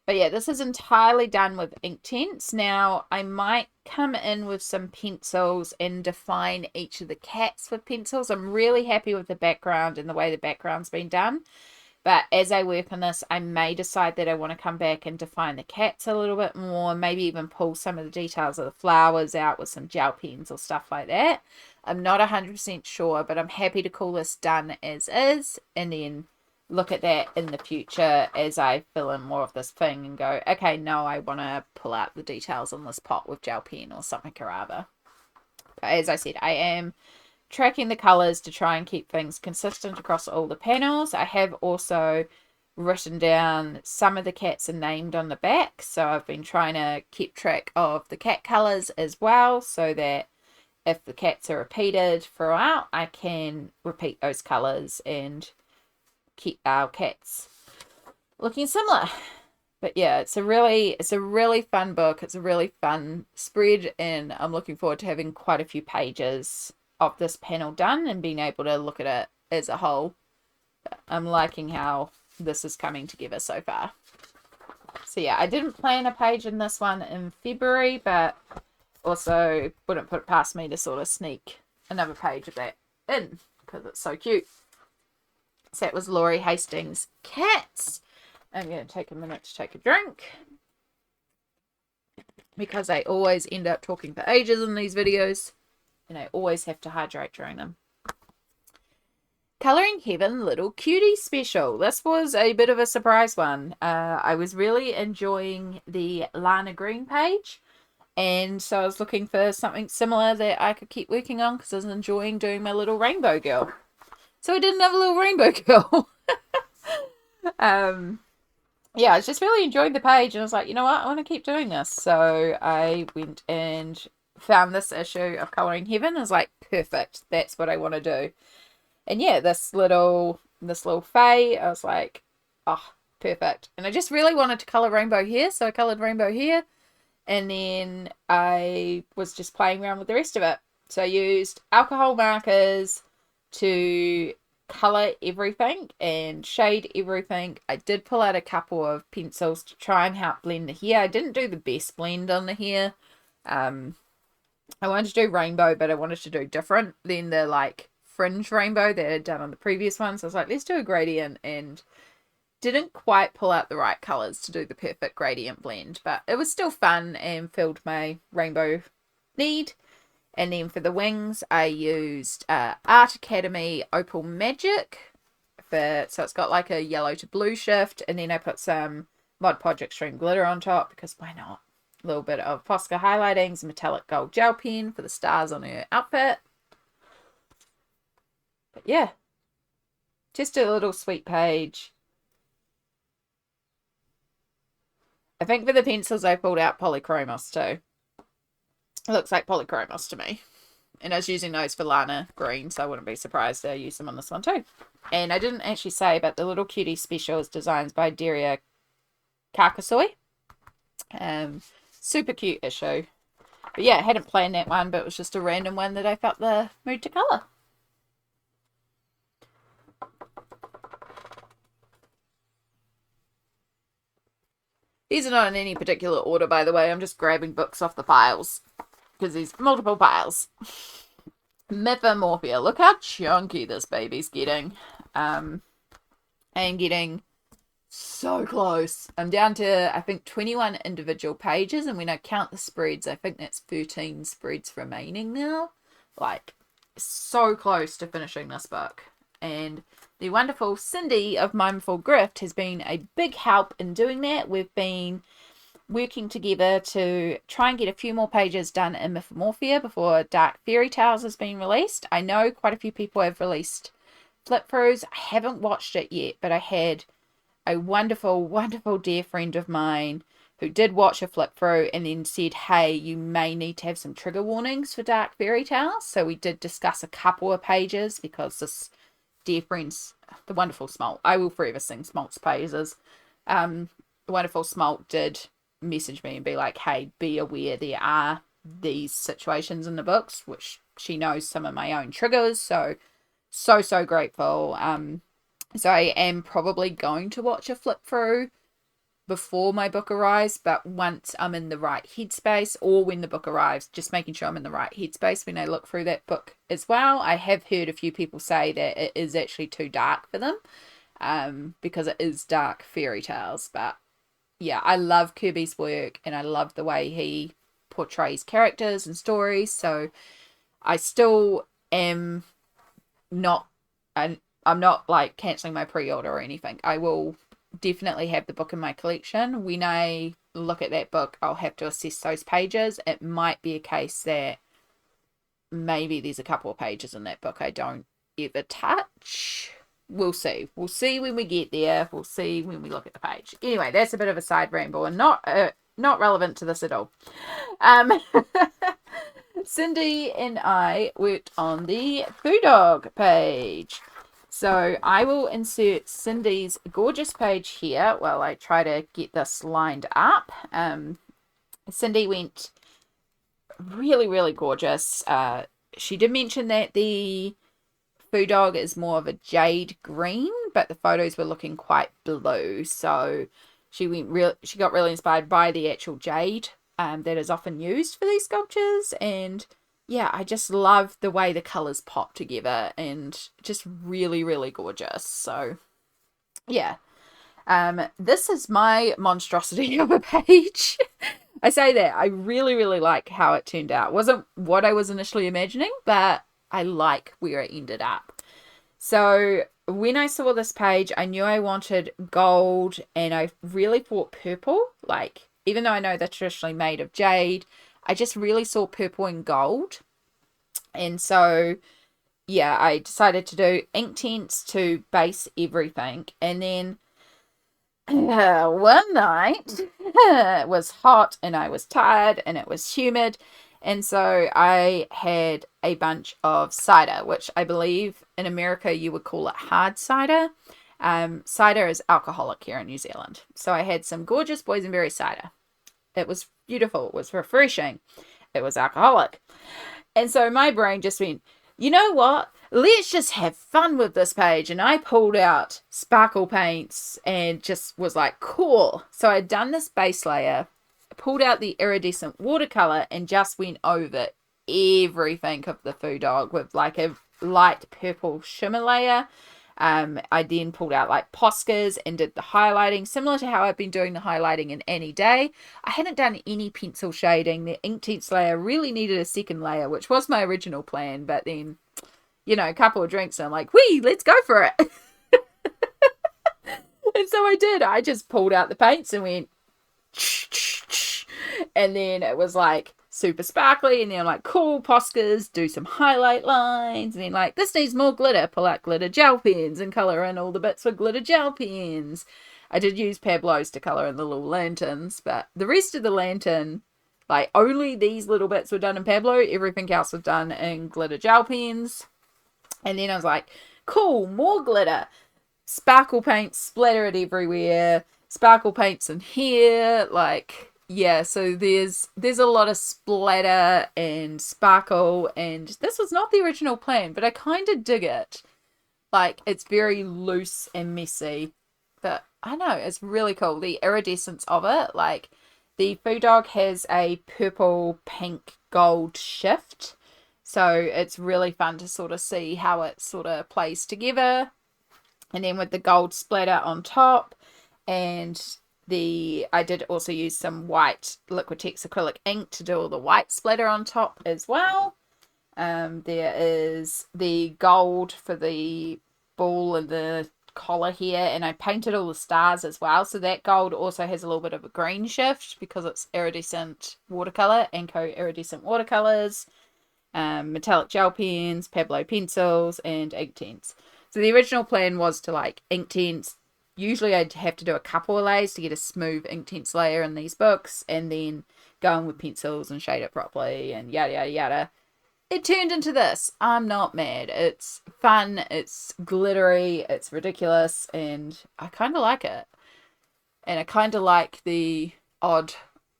[SPEAKER 1] But yeah, this is entirely done with Inktense. Now, I might come in with some pencils and define each of the cats with pencils. I'm really happy with the background and the way the background's been done. But as I work on this, I may decide that I want to come back and define the cats a little bit more. Maybe even pull some of the details of the flowers out with some gel pens or stuff like that. I'm not 100% sure, but I'm happy to call this done as is. And then look at that in the future as I fill in more of this thing and go, okay, no, I want to pull out the details on this pot with gel pen or something or other. But as I said, I am tracking the colors to try and keep things consistent across all the panels. I have also written down some of the cats are named on the back, so I've been trying to keep track of the cat colors as well, so that if the cats are repeated throughout, I can repeat those colors and keep our cats looking similar. But yeah, it's a really fun book. It's a really fun spread, and I'm looking forward to having quite a few pages of this panel done and being able to look at it as a whole. I'm liking how this is coming together so far. So yeah, I didn't plan a page in this one in February, but also wouldn't put it past me to sort of sneak another page of that in because it's so cute. So that was Laurie Hastings' Cats. I'm going to take a minute to take a drink, because I always end up talking for ages in these videos, and I always have to hydrate during them. Colouring Heaven Little Cutie Special. This was a bit of a surprise one. I was really enjoying the Lana Green page, and so I was looking for something similar that I could keep working on because I was enjoying doing my little rainbow girl. So I did another little rainbow girl. Yeah, I was just really enjoying the page, and I was like, you know what, I want to keep doing this. So I went and found this issue of Colouring Heaven. I was like, perfect, that's what I want to do. And yeah, this little Fae, I was like, oh, perfect. And I just really wanted to colour rainbow here, so I coloured rainbow here. And then I was just playing around with the rest of it. So I used alcohol markers to colour everything and shade everything. I did pull out a couple of pencils to try and help blend the hair. I didn't do the best blend on the hair. I wanted to do rainbow, but I wanted to do different than the like fringe rainbow that I had done on the previous one. So I was like, let's do a gradient, and didn't quite pull out the right colours to do the perfect gradient blend, but it was still fun and filled my rainbow need. And then for the wings, I used Art Academy Opal Magic. So it's got like a yellow to blue shift. And then I put some Mod Podge Extreme glitter on top, because why not? A little bit of Posca highlighting, some metallic gold gel pen for the stars on her outfit. But yeah, just a little sweet page. I think for the pencils I pulled out Polychromos too. It looks like Polychromos to me. And I was using those for Lana Green, so I wouldn't be surprised to use them on this one too. And I didn't actually say, but the Little Cutie Specials designs by Daria Karkasoi. Super cute issue. But yeah, I hadn't planned that one, but it was just a random one that I felt the mood to colour. These are not in any particular order, by the way. I'm just grabbing books off the piles because there's multiple piles. Mythomorphia. Look how chunky this baby's getting. I am getting so close. I'm down to, I think, 21 individual pages, and when I count the spreads, I think that's 13 spreads remaining now. Like, so close to finishing this book. And the wonderful Cindy of Mindful Grift has been a big help in doing that. We've been working together to try and get a few more pages done in Mythomorphia before Dark Fairy Tales has been released. I know quite a few people have released flip throughs. I haven't watched it yet, but I had a wonderful, wonderful dear friend of mine who did watch a flip through and then said, hey, you may need to have some trigger warnings for Dark Fairy Tales. So we did discuss a couple of pages because this dear friend's, the wonderful Smalt, I will forever sing Smalt's pages. The wonderful Smalt did message me and be like, hey, be aware there are these situations in the books, which she knows some of my own triggers. So grateful. So I am probably going to watch a flip through before my book arrives, but once I'm in the right headspace, or when the book arrives, just making sure I'm in the right headspace when I look through that book as well. I have heard a few people say that it is actually too dark for them, because it is dark fairy tales. But yeah, I love Kirby's work, and I love the way he portrays characters and stories. So I still am not, I'm not like cancelling my pre-order or anything. I will definitely have the book in my collection. When I look at that book, I'll have to assess those pages. It might be a case that maybe there's a couple of pages in that book I don't ever touch. We'll see. We'll see when we get there. We'll see when we look at the page. Anyway, that's a bit of a side ramble and not relevant to this at all. Cindy and I worked on the Foo Dog page. So I will insert Cindy's gorgeous page here while I try to get this lined up. Cindy went really, really gorgeous. She did mention that the Foo Dog is more of a jade green, but the photos were looking quite blue. So she got really inspired by the actual jade that is often used for these sculptures. And yeah, I just love the way the colours pop together and just really, really gorgeous. So yeah, this is my monstrosity of a page. I say that I really, really like how it turned out. Wasn't what I was initially imagining, but I like where it ended up. So when I saw this page, I knew I wanted gold, and I really thought purple. Like, even though I know they're traditionally made of jade, I just really saw purple and gold. And so, yeah, I decided to do ink tints to base everything. And then one night it was hot and I was tired and it was humid. And so I had a bunch of cider, which I believe in America you would call it hard cider. Cider is alcoholic here in New Zealand. So I had some gorgeous boysenberry cider. It was beautiful. It was refreshing. It was alcoholic. And so my brain just went, you know what? Let's just have fun with this page. And I pulled out sparkle paints and just was like, cool. So I'd done this base layer, pulled out the iridescent watercolor, and just went over everything of the Foo Dog with like a light purple shimmer layer. I then pulled out like Poscas and did the highlighting, similar to how I've been doing the highlighting in Any Day. I hadn't done any pencil shading. The ink tints layer really needed a second layer, which was my original plan, but then, you know, a couple of drinks and I'm like, whee, let's go for it. And so I did. I just pulled out the paints and went, and then it was like super sparkly, and then I'm like, cool, Poscas, do some highlight lines, and then like, this needs more glitter, pull out glitter gel pens and colour in all the bits with glitter gel pens. I did use Pablo's to colour in the little lanterns, but the rest of the lantern, like only these little bits were done in Pablo. Everything else was done in glitter gel pens. And then I was like, cool, more glitter. Sparkle paint splattered everywhere. Sparkle paints in here. Like, yeah, so there's a lot of splatter and sparkle. And this was not the original plan, but I kind of dig it. Like, it's very loose and messy. But I don't know, it's really cool. The iridescence of it. Like, the Food Dog has a purple, pink, gold shift. So it's really fun to sort of see how it sort of plays together. And then with the gold splatter on top. And I did also use some white Liquitex acrylic ink to do all the white splatter on top as well. There is the gold for the ball and the collar here, and I painted all the stars as well. So that gold also has a little bit of a green shift because it's iridescent watercolor, Anko iridescent watercolors, metallic gel pens, Pablo pencils, and ink tints. So the original plan was to like ink tints. Usually I'd have to do a couple of layers to get a smooth ink tints layer in these books, and then go in with pencils and shade it properly and yada yada yada. It turned into this. I'm not mad. It's fun, it's glittery, it's ridiculous, and I kind of like it. And I kind of like the odd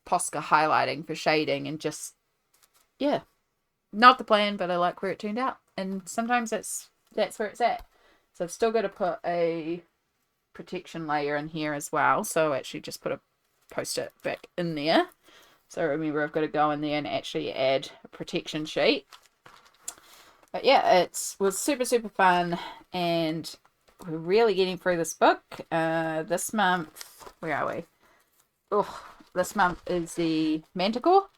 [SPEAKER 1] Posca highlighting for shading, and just, yeah, not the plan, but I like where it turned out. And sometimes that's where it's at. So I've still got to put a protection layer in here as well. So actually just put a post-it back in there. So remember, I've got to go in there and actually add a protection sheet. But yeah, it was super, super fun. And we're really getting through this book. This month, where are we? Oh, this month is the Manticore.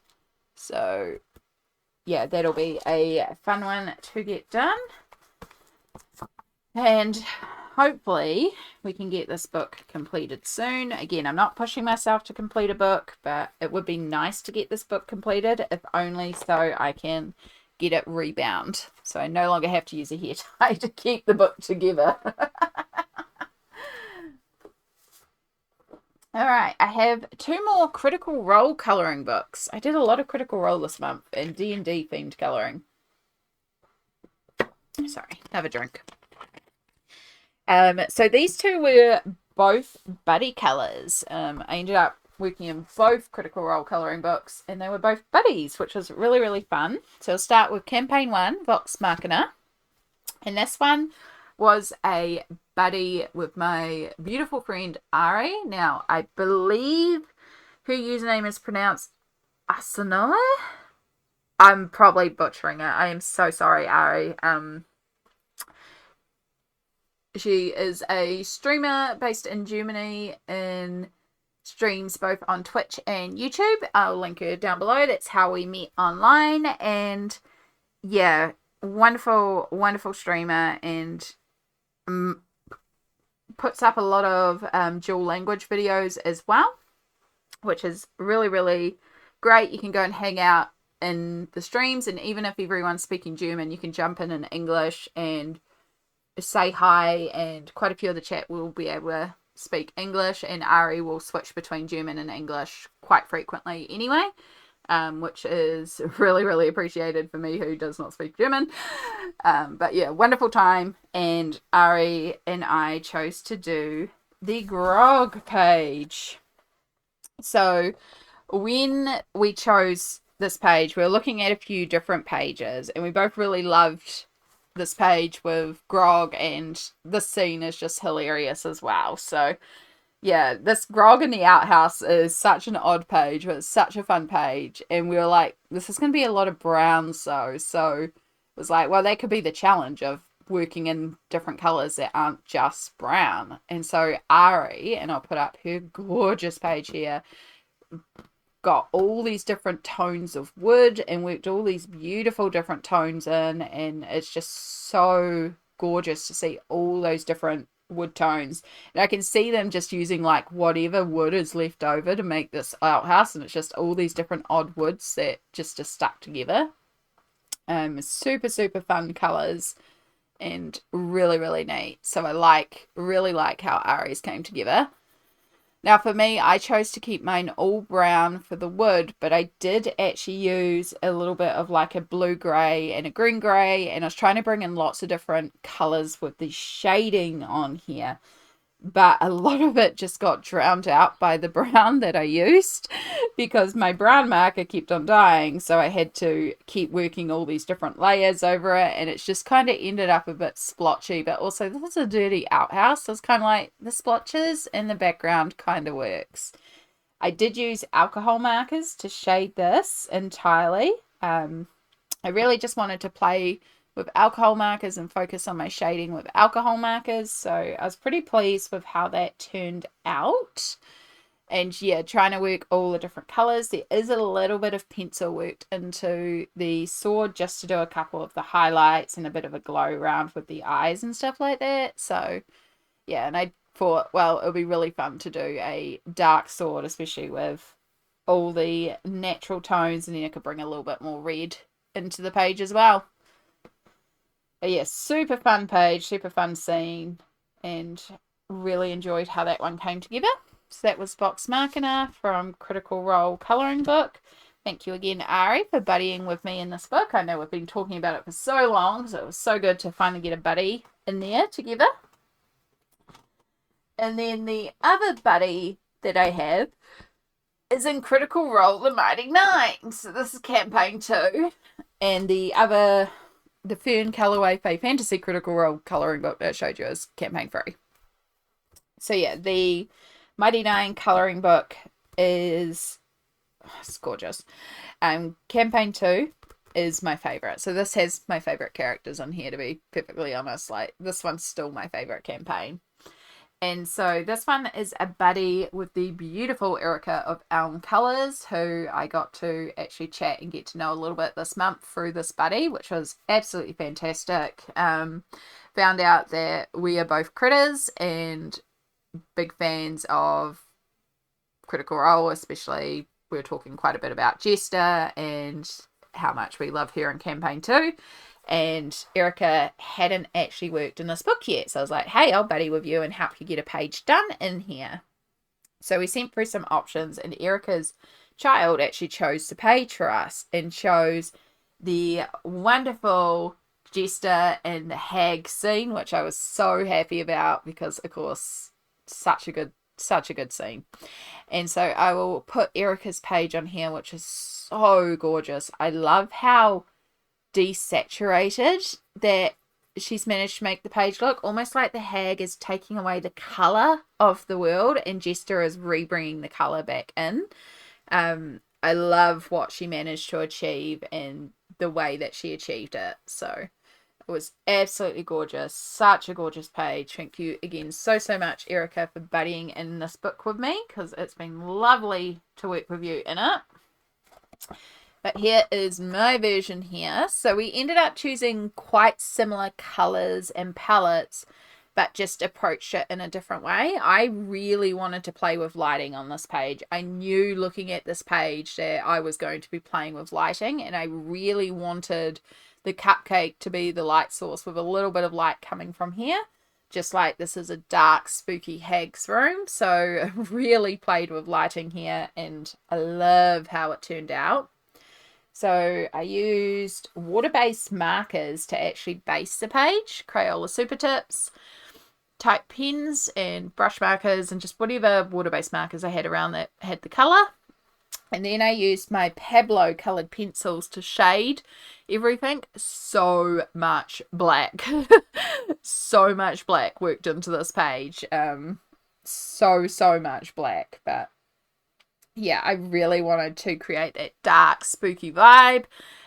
[SPEAKER 1] So yeah, that'll be a fun one to get done. And hopefully we can get this book completed soon. Again, I'm not pushing myself to complete a book, but it would be nice to get this book completed, if only so I can get it rebound. So I no longer have to use a hair tie to keep the book together. Alright, I have 2 more Critical Role colouring books. I did a lot of Critical Role this month and D&D themed colouring. Sorry, have a drink. So these 2 were both buddy colours. I ended up working in both Critical Role colouring books, and they were both buddies, which was really, really fun. So I'll start with Campaign 1, Vox Machina. And this one was a buddy with my beautiful friend Ari. Now, I believe her username is pronounced Asanoe. I'm probably butchering it. I am so sorry, Ari. She is a streamer based in Germany and streams both on Twitch and YouTube. I'll link her down below. That's how we met online. And yeah, wonderful, wonderful streamer, and puts up a lot of dual language videos as well, which is really, really great. You can go and hang out in the streams, and even if everyone's speaking German, you can jump in English and say hi, and quite a few of the chat will be able to speak English, and Ari will switch between German and English quite frequently anyway, which is really, really appreciated for me who does not speak German. But yeah, wonderful time, and Ari and I chose to do the grog page. So when we chose this page, we were looking at a few different pages, and we both really loved this page with grog, and this scene is just hilarious as well. So yeah, this grog in the outhouse is such an odd page, but it's such a fun page, and we were like, this is going to be a lot of browns though. So it was like, well, that could be the challenge of working in different colors that aren't just brown. And so Ari, and I'll put up her gorgeous page here, got all these different tones of wood and worked all these beautiful different tones in, and it's just so gorgeous to see all those different wood tones. And I can see them just using like whatever wood is left over to make this outhouse, and it's just all these different odd woods that just are stuck together. Super, super fun colors and really, really neat. So I really like how Ari's came together. Now for me, I chose to keep mine all brown for the wood, but I did actually use a little bit of like a blue grey and a green grey, and I was trying to bring in lots of different colours with the shading on here. But a lot of it just got drowned out by the brown that I used because my brown marker kept on dying. So I had to keep working all these different layers over it, and it's just kind of ended up a bit splotchy. But also, this is a dirty outhouse, so it's kind of like the splotches in the background kind of works. I did use alcohol markers to shade this entirely. I really just wanted to play with alcohol markers and focus on my shading with alcohol markers. So I was pretty pleased with how that turned out. And yeah, trying to work all the different colors. There is a little bit of pencil worked into the sword just to do a couple of the highlights and a bit of a glow around with the eyes and stuff like that. So yeah, and I thought, well, it'll be really fun to do a dark sword, especially with all the natural tones, and then I could bring a little bit more red into the page as well. But yeah, super fun page, super fun scene, and really enjoyed how that one came together. So that was Box Marketer from Critical Role Colouring Book. Thank you again, Ari, for buddying with me in this book. I know we've been talking about it for so long, so it was so good to finally get a buddy in there together. And then the other buddy that I have is in Critical Role The Mighty Nine. So this is campaign 2. And the Fern Calloway Fae Fantasy Critical Role colouring book that I showed you is campaign 3. So yeah, the Mighty Nine colouring book is it's gorgeous. Campaign 2 is my favourite. So this has my favourite characters on here, to be perfectly honest. Like, this one's still my favourite campaign. And so this one is a buddy with the beautiful Erica of Elm Colours, who I got to actually chat and get to know a little bit this month through this buddy, which was absolutely fantastic. Found out that we are both critters and big fans of Critical Role, especially we were talking quite a bit about Jester and how much we love her in campaign 2. And Erica hadn't actually worked in this book yet. So I was like, hey, I'll buddy with you and help you get a page done in here. So we sent through some options, and Erica's child actually chose the page for us and chose the wonderful Jester and the hag scene, which I was so happy about because, of course, such a good scene. And so I will put Erica's page on here, which is so gorgeous. I love how desaturated that she's managed to make the page look, almost like the hag is taking away the color of the world and Jester is rebringing the color back in. I love what she managed to achieve and the way that she achieved it. So it was absolutely gorgeous. Such a gorgeous page. Thank you again so much, Erica, for buddying in this book with me, because it's been lovely to work with you in it. But here is my version here. So we ended up choosing quite similar colors and palettes, but just approached it in a different way. I really wanted to play with lighting on this page. I knew looking at this page that I was going to be playing with lighting, and I really wanted the cupcake to be the light source with a little bit of light coming from here. Just like this is a dark, spooky hag's room. So I really played with lighting here, and I love how it turned out. So I used water-based markers to actually base the page, Crayola Super Tips, type pens and brush markers, and just whatever water-based markers I had around that had the colour. And then I used my Pablo coloured pencils to shade everything. So much black. So much black worked into this page. So much black, but yeah, I really wanted to create that dark, spooky vibe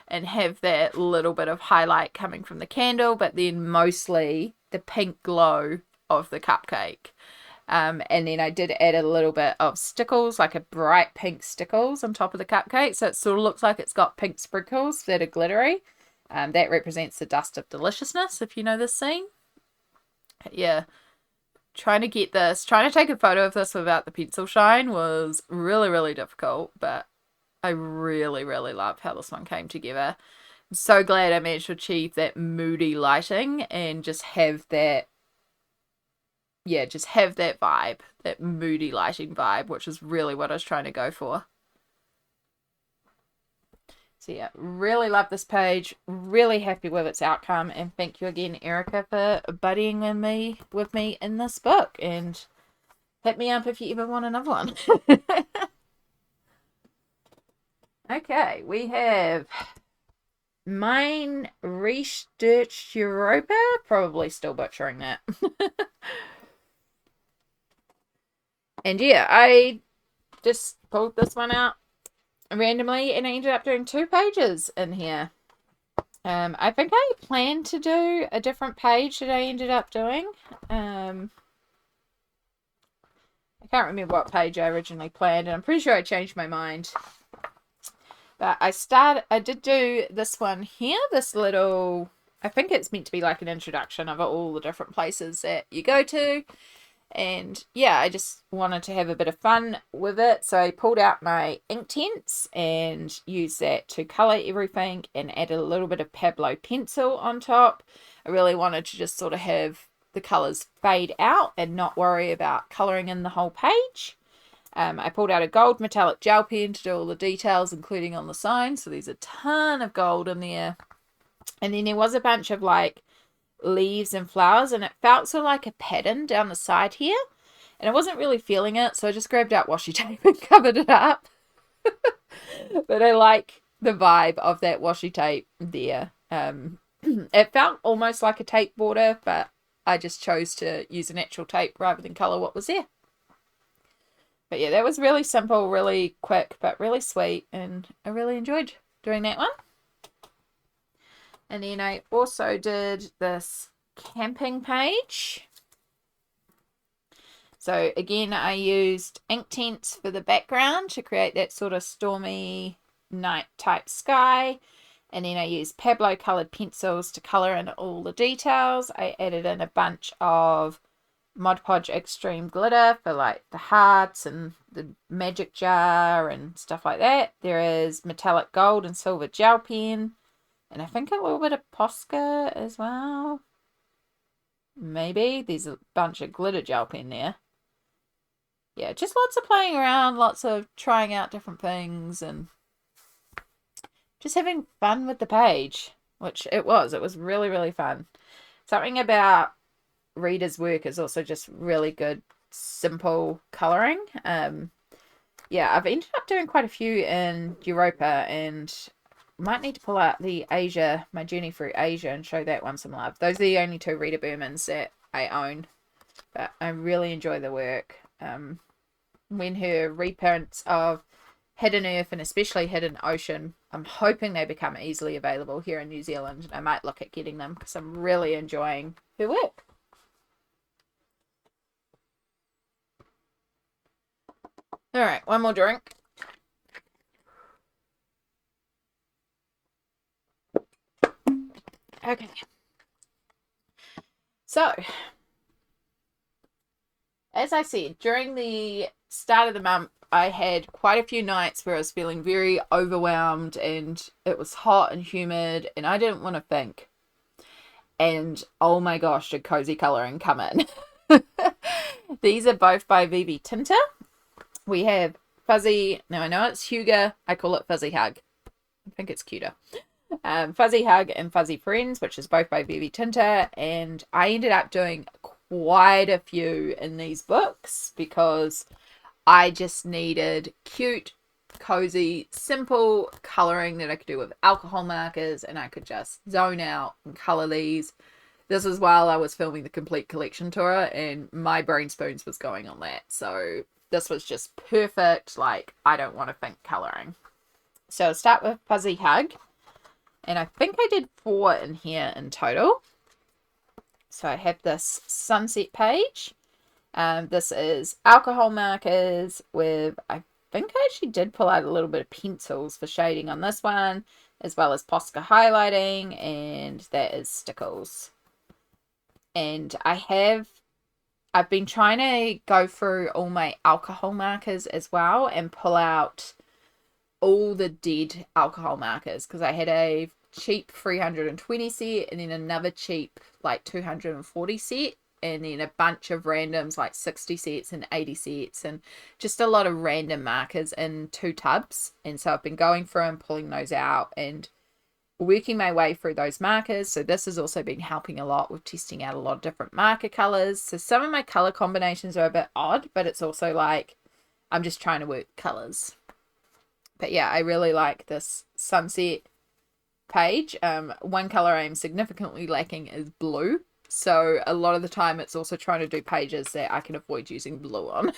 [SPEAKER 1] and have that little bit of highlight coming from the candle, but then mostly the pink glow of the cupcake. And then I did add a little bit of stickles, like a bright pink stickles on top of the cupcake. So it sort of looks like it's got pink sprinkles that are glittery. That represents the dust of deliciousness, if you know this scene. Yeah. Trying to take a photo of this without the pencil shine was really difficult, but I really love how this one came together. I'm so glad I managed to achieve that moody lighting and just have that yeah, just have that vibe, that moody lighting vibe, which is really what I was trying to go for. So yeah, really love this page, really happy with its outcome, and thank you again, Erica, for buddying with me in this book, and hit me up if you ever want another one. Okay, we have Mine Research Europa, probably still butchering that. And yeah, I just pulled this one out randomly and I ended up doing 2 pages in here. I think I planned to do a different page that I ended up doing. I can't remember what page I originally planned, and I'm pretty sure I changed my mind. But I did do this one here, this little, I think it's meant to be like an introduction of all the different places that you go to. And yeah, I just wanted to have a bit of fun with it. So I pulled out my Inktense and used that to colour everything and added a little bit of Pablo pencil on top. I really wanted to just sort of have the colours fade out and not worry about colouring in the whole page. I pulled out a gold metallic gel pen to do all the details, including on the sign. So there's a ton of gold in there. And then there was a bunch of like leaves and flowers, and it felt sort of like a pattern down the side here. And I wasn't really feeling it, so I just grabbed out washi tape and covered it up. But I like the vibe of that washi tape there. It felt almost like a tape border, but I just chose to use an actual tape rather than colour what was there. But yeah, that was really simple, really quick, but really sweet, and I really enjoyed doing that one. And then I also did this camping page. So again, I used Inktense for the background to create that sort of stormy night type sky. And then I used Pablo coloured pencils to colour in all the details. I added in a bunch of Mod Podge Extreme glitter for like the hearts and the magic jar and stuff like that. There is metallic gold and silver gel pen, and I think a little bit of Posca as well. Maybe there's a bunch of glitter gel pen there. Yeah, just lots of playing around, lots of trying out different things, and just having fun with the page, which it was. It was really, really fun. Something about reader's work is also just really good, simple colouring. Yeah, I've ended up doing quite a few in Europa, and might need to pull out the Asia, my journey through Asia, and show that one some love. Those are the only 2 Rita Bermans that I own, but I really enjoy the work. When her reprints of Hidden Earth and especially Hidden Ocean, I'm hoping they become easily available here in New Zealand, and I might look at getting them because I'm really enjoying her work. All right, one more drink. Okay. So, as I said, during the start of the month, I had quite a few nights where I was feeling very overwhelmed and it was hot and humid and I didn't want to think. And oh my gosh, did cozy colouring come in. These are both by Vivi Tinta. We have Fuzzy, now I know it's Huga, I call it Fuzzy Hug. I think it's cuter. Fuzzy Hug and Fuzzy Friends, which is both by Vivi Tinta, and I ended up doing quite a few in these books because I just needed cute, cozy, simple colouring that I could do with alcohol markers, and I could just zone out and colour these. This is while I was filming the complete collection tour, and my brain spoons was going on that, so this was just perfect, like, I don't want to think colouring. So I'll start with Fuzzy Hug. And I think I did 4 in here in total. So I have this sunset page. This is alcohol markers with, I think I actually did pull out a little bit of pencils for shading on this one, as well as Posca highlighting, and that is stickles. And I've been trying to go through all my alcohol markers as well and pull out all the dead alcohol markers, because I had a cheap 320 set and then another cheap like 240 set and then a bunch of randoms like 60 sets and 80 sets, and just a lot of random markers in 2 tubs. And so I've been going through and pulling those out and working my way through those markers. So this has also been helping a lot with testing out a lot of different marker colors. So some of my color combinations are a bit odd, but it's also like I'm just trying to work colors. But yeah, I really like this sunset page. One color I'm significantly lacking is blue. So a lot of the time it's also trying to do pages that I can avoid using blue on.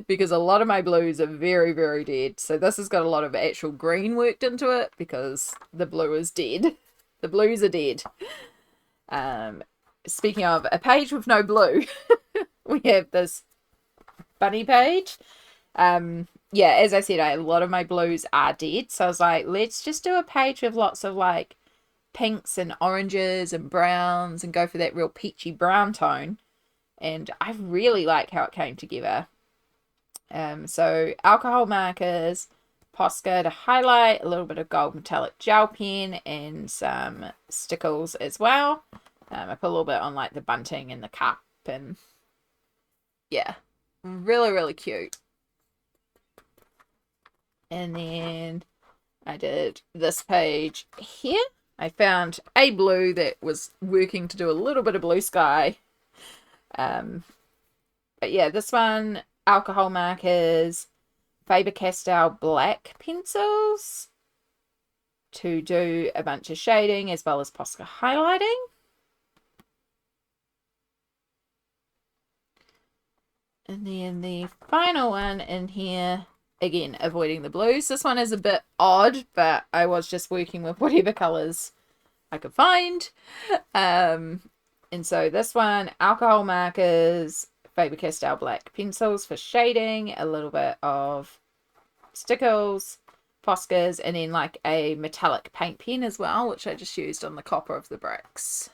[SPEAKER 1] Because a lot of my blues are very, very dead. So this has got a lot of actual green worked into it because the blue is dead. The blues are dead. Speaking of a page with no blue, we have this bunny page. Yeah, as I said, a lot of my blues are dead. So I was like, let's just do a page with lots of like pinks and oranges and browns and go for that real peachy brown tone. And I really like how it came together. So alcohol markers, Posca to highlight, a little bit of gold metallic gel pen, and some stickles as well. I put a little bit on like the bunting and the cup, and yeah, really, really cute. And then I did this page here. I found a blue that was working to do a little bit of blue sky. But yeah, this one, alcohol markers, Faber-Castell black pencils to do a bunch of shading as well as Posca highlighting. And then the final one in here, again, avoiding the blues. This one is a bit odd, but I was just working with whatever colors I could find. And so this one, alcohol markers, Faber-Castell black pencils for shading, a little bit of stickles, Poscas, and then like a metallic paint pen as well, which I just used on the copper of the bricks.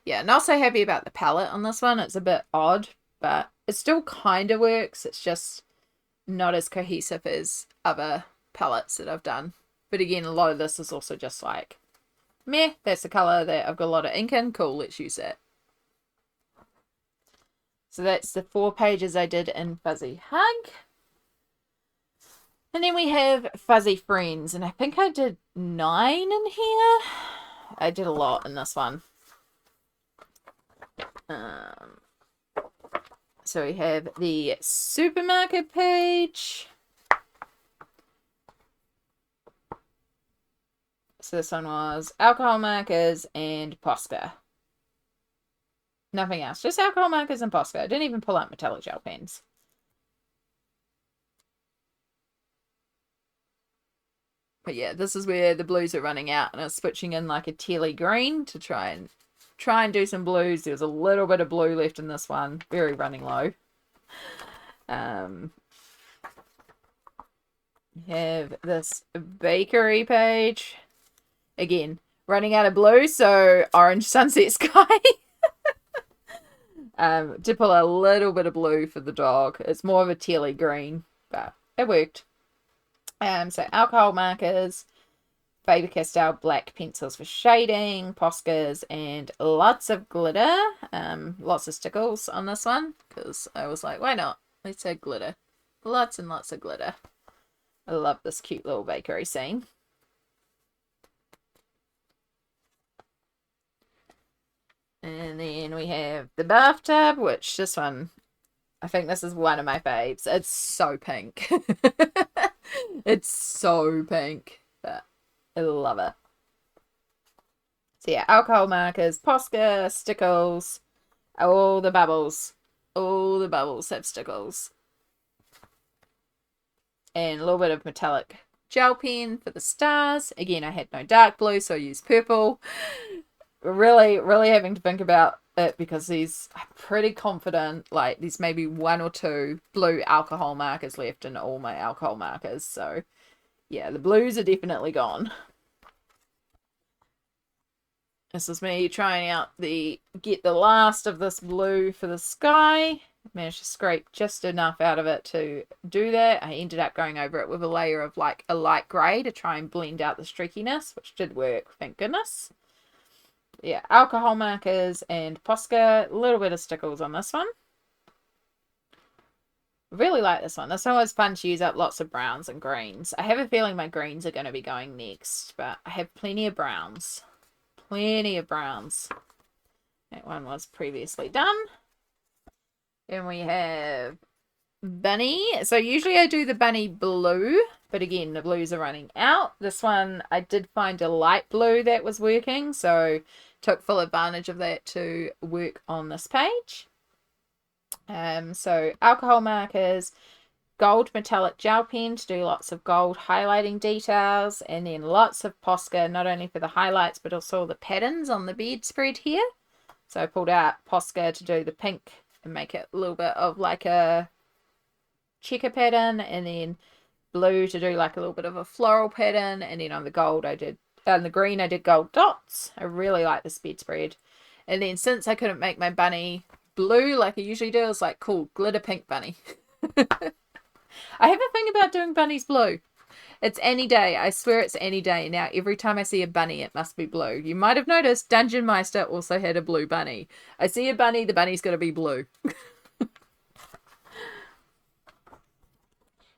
[SPEAKER 1] Yeah, not so happy about the palette on this one. It's a bit odd, but it still kind of works. It's just not as cohesive as other palettes that I've done. But again, a lot of this is also just like, meh, that's the color that I've got a lot of ink in. Cool, let's use it. So that's the 4 pages I did in Fuzzy Hug. And then we have Fuzzy Friends, and I think I did 9 in here. I did a lot in this one. So we have the supermarket page. So this one was alcohol markers and Posca. Nothing else, just alcohol markers and Posca. I didn't even pull out metallic gel pens. But yeah, this is where the blues are running out, and I was switching in like a tealy green to try and do some blues. There's a little bit of blue left in this one, very running low. We have this bakery page. Again, running out of blue, so orange sunset sky. Did pull a little bit of blue for the dog. It's more of a tealy green, but it worked. So alcohol markers, Faber-Castell black pencils for shading, Poscas, and lots of glitter. Lots of stickles on this one, because I was like, why not? Let's add glitter. Lots and lots of glitter. I love this cute little bakery scene. And then we have the bathtub, which this one, I think this is one of my faves. It's so pink. It's so pink, but I love it. So yeah, alcohol markers, Posca, stickles, all the bubbles. All the bubbles have stickles. And a little bit of metallic gel pen for the stars. Again, I had no dark blue, so I used purple. Really, really having to think about it because I'm pretty confident, like, there's maybe 1 or 2 blue alcohol markers left in all my alcohol markers. So, yeah, the blues are definitely gone. This is me trying out get the last of this blue for the sky. Managed to scrape just enough out of it to do that. I ended up going over it with a layer of like a light grey to try and blend out the streakiness, which did work, thank goodness. yeah, alcohol markers and Posca. A little bit of stickles on this one. Really like this one. This one was fun to use up lots of browns and greens. I have a feeling my greens are going to be going next, but I have plenty of browns. Plenty of browns. That one was previously done. And we have bunny. So usually I do the bunny blue, but again, the blues are running out. This one, I did find a light blue that was working, so took full advantage of that to work on this page. So alcohol markers, gold metallic gel pen to do lots of gold highlighting details, and then lots of Posca, not only for the highlights, but also the patterns on the bedspread here. So I pulled out Posca to do the pink and make it a little bit of like a checker pattern, and then blue to do like a little bit of a floral pattern, and then on the gold I did, on the green I did gold dots. I really like this bedspread. And then since I couldn't make my bunny blue like I usually do, it's like, cool, glitter pink bunny. I have a thing about doing bunnies blue. It's any day. I swear it's any day. Now, every time I see a bunny, it must be blue. You might have noticed Dungeon Meister also had a blue bunny. I see a bunny, the bunny's got to be blue.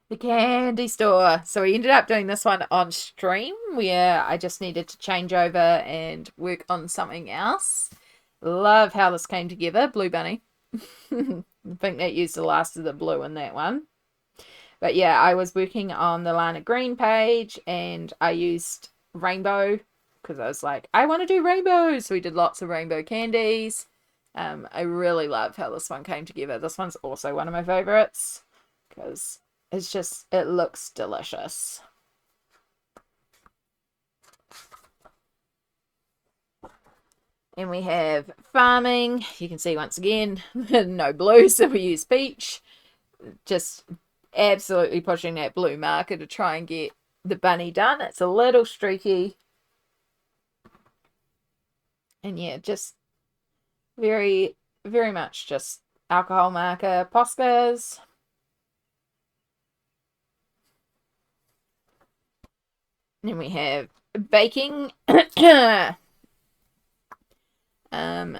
[SPEAKER 1] The candy store. So we ended up doing this one on stream where I just needed to change over and work on something else. Love how this came together. Blue bunny. I think that used the last of the blue in that one. But yeah, I was working on the Lana Green page and I used rainbow because I was like, I want to do rainbows. So we did lots of rainbow candies. I really love how this one came together. This one's also one of my favorites because it's just, it looks delicious. And we have farming. You can see once again, no blue, so we use peach. Just absolutely pushing that blue marker to try and get the bunny done. It's a little streaky. And yeah, just very, very much just alcohol marker Poscas. Then we have baking.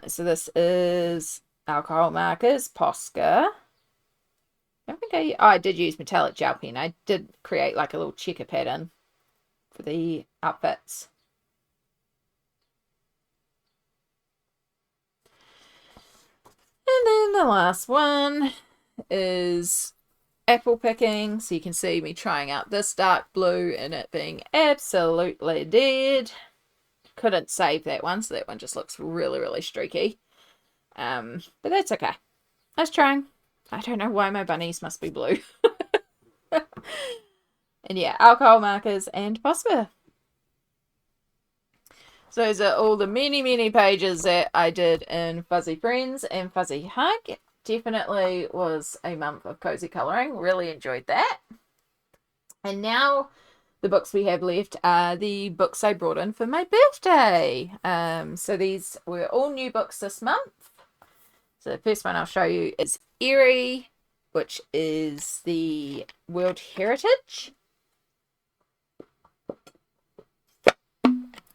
[SPEAKER 1] So this is alcohol markers, Posca. I don't think I did use metallic gel pen. I did create like a little checker pattern for the outfits. And then the last one is apple picking. So you can see me trying out this dark blue and it being absolutely dead. Couldn't save that one, so that one just looks really, really streaky. But that's okay. I was trying. I don't know why my bunnies must be blue. And yeah, alcohol markers and Posca. So those are all the many, many pages that I did in Fuzzy Friends and Fuzzy Hug. Definitely was a month of cozy colouring. Really enjoyed that. And now the books we have left are the books I brought in for my birthday. So these were all new books this month. So the first one I'll show you is Eerie, which is the World Heritage.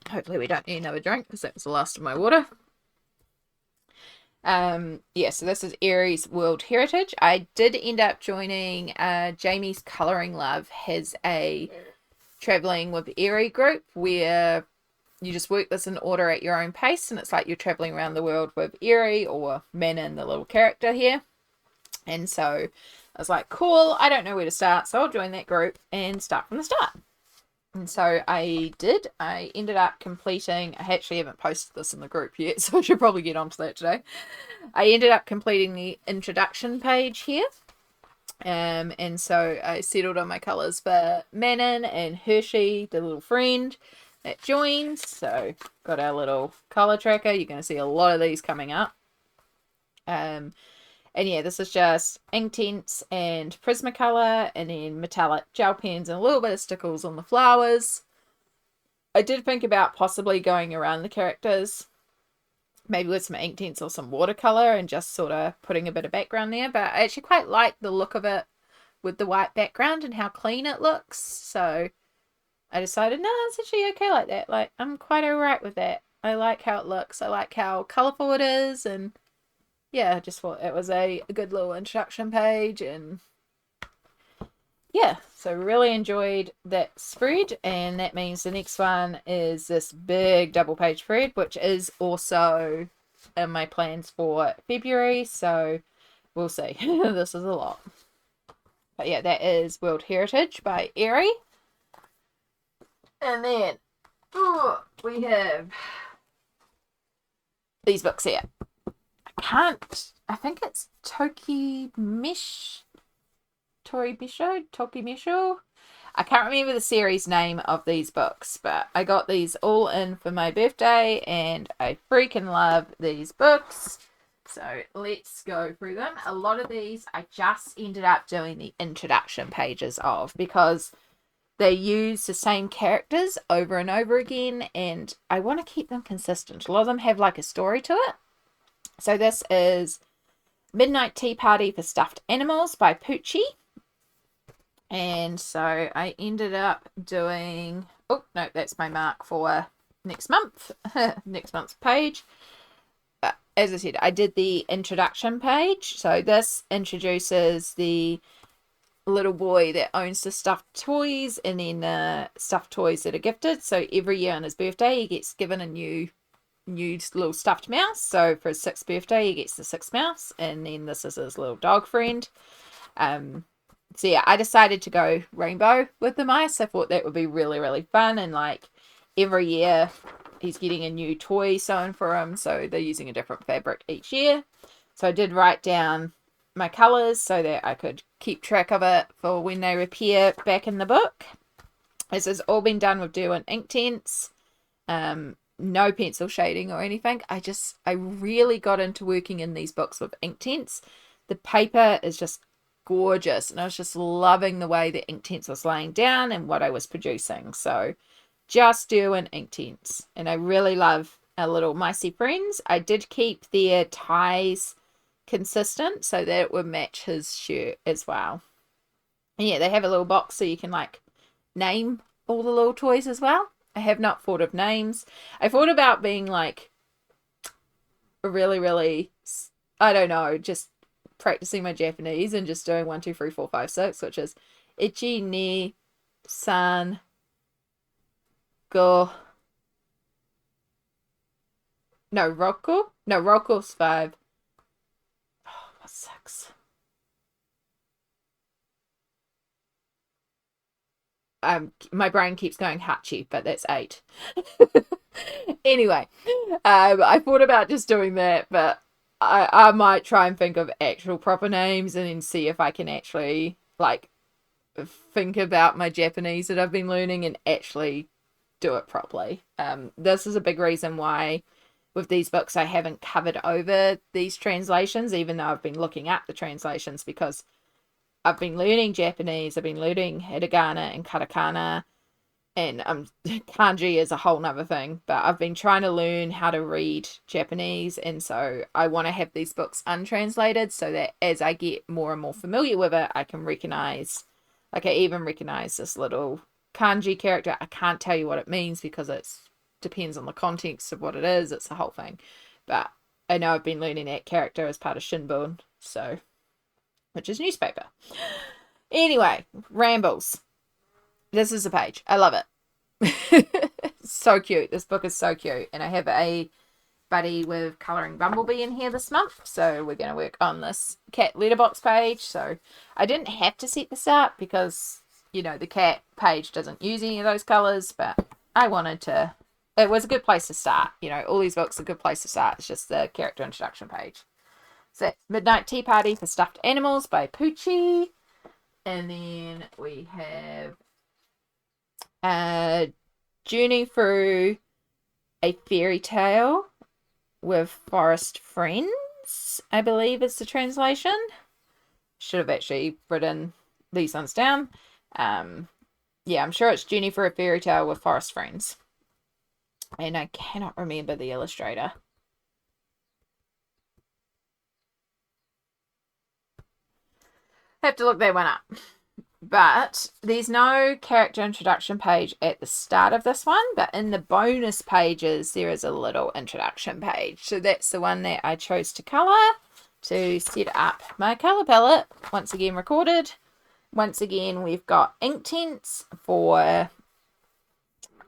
[SPEAKER 1] Hopefully we don't need another drink because that was the last of my water. Yeah, so this is Eerie's World Heritage. I did end up joining Jamie's Colouring Love has a traveling with Eerie group where you just work this in order at your own pace, and it's like you're traveling around the world with Eerie or Manon, the little character here. And so I was like, cool, I don't know where to start, so I'll join that group and start from the start. And so I did. I ended up completing, I actually haven't posted this in the group yet, so I should probably get onto that today. I ended up completing the introduction page here. And so I settled on my colours for Manon and Hershey, the little friend that joined. So got our little colour tracker. You're going to see a lot of these coming up. And yeah, this is just Inktense and Prismacolor, and then metallic gel pens and a little bit of stickles on the flowers. I did think about possibly going around the characters, maybe with some Inktense or some watercolor and just sort of putting a bit of background there, but I actually quite like the look of it with the white background and how clean it looks. So I decided, no, it's actually okay like that. Like, I'm quite alright with that. I like how it looks. I like how colourful it is, and yeah, I just thought it was a good little introduction page, and yeah, so really enjoyed that spread, and that means the next one is this big double page spread, which is also in my plans for February, so we'll see. This is a lot. But yeah, that is World Heritage by Erie. And then we have these books here. I think it's Tokimesho. I can't remember the series name of these books, but I got these all in for my birthday, and I freaking love these books. So let's go through them. A lot of these I just ended up doing the introduction pages of because they use the same characters over and over again, and I want to keep them consistent. A lot of them have like a story to it. So this is Midnight Tea Party for Stuffed Animals by Poochie. And so I ended up doing, oh no, that's my mark for next month, next month's page. As I said, I did the introduction page. So this introduces the little boy that owns the stuffed toys, and then stuffed toys that are gifted. So every year on his birthday, he gets given a new little stuffed mouse. So for his 6th birthday, he gets the 6th mouse, and then this is his little dog friend. So yeah, I decided to go rainbow with the mice. I thought that would be really, really fun, and like every year he's getting a new toy sewn for him, so they're using a different fabric each year. So I did write down my colours so that I could keep track of it for when they appear back in the book. This has all been done with Derwent Inktense. No pencil shading or anything. I really got into working in these books with Inktense. The paper is just gorgeous, and I was just loving the way the Inktense was laying down and what I was producing. So just Derwent Inktense, and I really love our little micey friends. I did keep their ties consistent so that it would match his shirt as well. And yeah, they have a little box so you can like name all the little toys as well. I have not thought of names. I thought about being like really, really, I don't know, just practicing my Japanese and just doing 1, 2, 3, 4, 5, 6, which is Ichi, ni, san, go. No, Roku? No, Roku's 5. Oh, what's 6? My brain keeps going Hachi, but that's 8. Anyway, I thought about just doing that, but I might try and think of actual proper names and then see if I can actually like think about my Japanese that I've been learning and actually do it properly. This is a big reason why with these books I haven't covered over these translations, even though I've been looking at the translations, because I've been learning Japanese, I've been learning hiragana and katakana, and kanji is a whole nother thing, but I've been trying to learn how to read Japanese, and so I want to have these books untranslated so that as I get more and more familiar with it, I can recognize, like I even recognize this little kanji character. I can't tell you what it means because it depends on the context of what it is. It's the whole thing, but I know I've been learning that character as part of Shinbun, so, which is newspaper. Anyway, rambles. This is a page. I love it. So cute. This book is so cute. And I have a buddy with colouring Bumblebee in here this month. So we're going to work on this cat letterbox page. So I didn't have to set this up because, you know, the cat page doesn't use any of those colours. But I wanted to. It was a good place to start. You know, all these books are a good place to start. It's just the character introduction page. So Midnight Tea Party for Stuffed Animals by Poochie. And then we have Journey Through a Fairy Tale with Forest Friends, I believe is the translation. Should have actually written these ones down. Yeah, I'm sure it's Journey Through a Fairy Tale with Forest Friends. And I cannot remember the illustrator. Have to look that one up. But there's no character introduction page at the start of this one, but in the bonus pages there is a little introduction page. So that's the one that I chose to colour to set up my colour palette. Once again recorded. Once again we've got Inktense for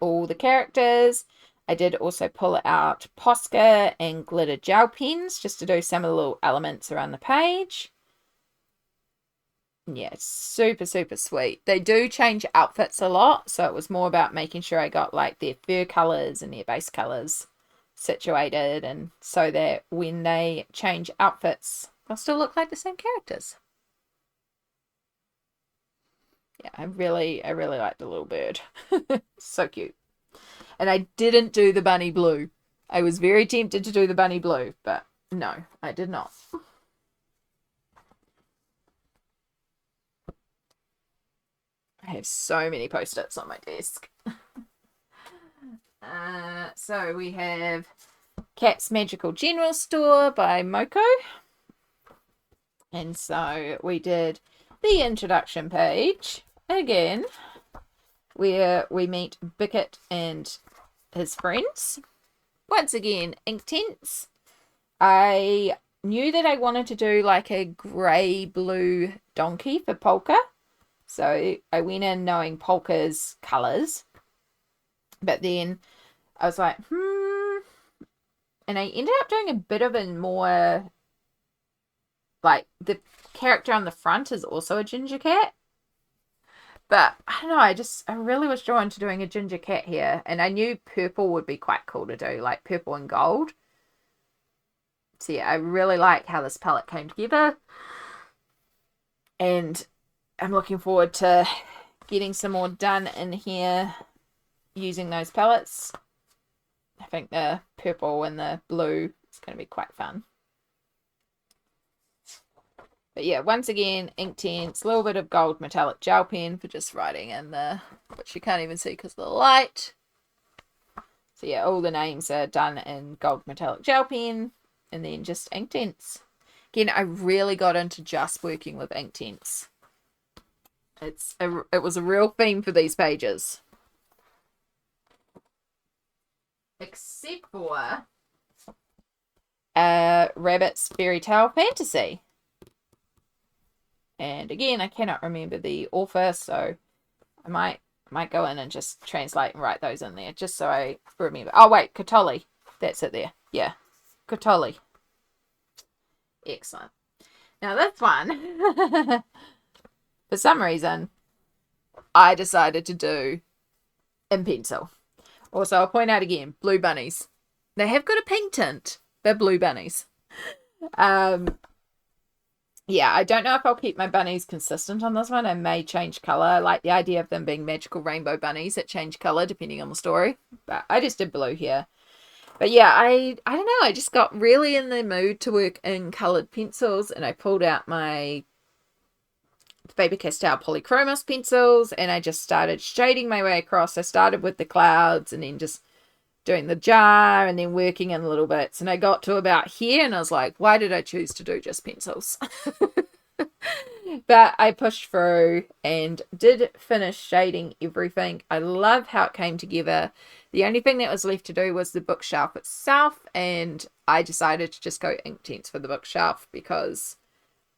[SPEAKER 1] all the characters. I did also pull out Posca and glitter gel pens just to do some of the little elements around the page. Yeah, super, super sweet. They do change outfits a lot, so it was more about making sure I got like their fur colours and their base colours situated, and so that when they change outfits, they'll still look like the same characters. Yeah, I really like the little bird. So cute. And I didn't do the bunny blue. I was very tempted to do the bunny blue, but no, I did not. I have so many post-its on my desk. So we have Cat's Magical General Store by Moko. And so we did the introduction page again, where we meet Bickett and his friends. Once again, Inktense. I knew that I wanted to do like a grey-blue donkey for Polka. So I went in knowing Polka's colours. But then I was like, And I ended up doing a bit of a more, like, the character on the front is also a ginger cat. But I don't know, I really was drawn to doing a ginger cat here. And I knew purple would be quite cool to do, like purple and gold. So yeah, I really like how this palette came together. And I'm looking forward to getting some more done in here using those palettes. I think the purple and the blue is going to be quite fun. But yeah, once again, Inktense, a little bit of gold metallic gel pen for just writing in the, which you can't even see because of the light. So yeah, all the names are done in gold metallic gel pen, and then just Inktense. Again, I really got into just working with Inktense. It was a real theme for these pages. Except for Rabbit's Fairy Tale Fantasy. And again, I cannot remember the author, so I might go in and just translate and write those in there, just so I remember. Oh, wait, Kotoli. That's it there. Yeah, Kotoli. Excellent. Now this one, for some reason, I decided to do in pencil. Also, I'll point out again, blue bunnies. They have got a pink tint. They're blue bunnies. Yeah, I don't know if I'll keep my bunnies consistent on this one. I may change colour. I like the idea of them being magical rainbow bunnies that change colour depending on the story. But I just did blue here. But yeah, I don't know. I just got really in the mood to work in coloured pencils, and I pulled out my Faber-Castell Polychromos pencils, and I just started shading my way across. I started with the clouds and then just doing the jar and then working in little bits. And I got to about here and I was like, why did I choose to do just pencils? But I pushed through and did finish shading everything. I love how it came together. The only thing that was left to do was the bookshelf itself, and I decided to just go Inktense for the bookshelf because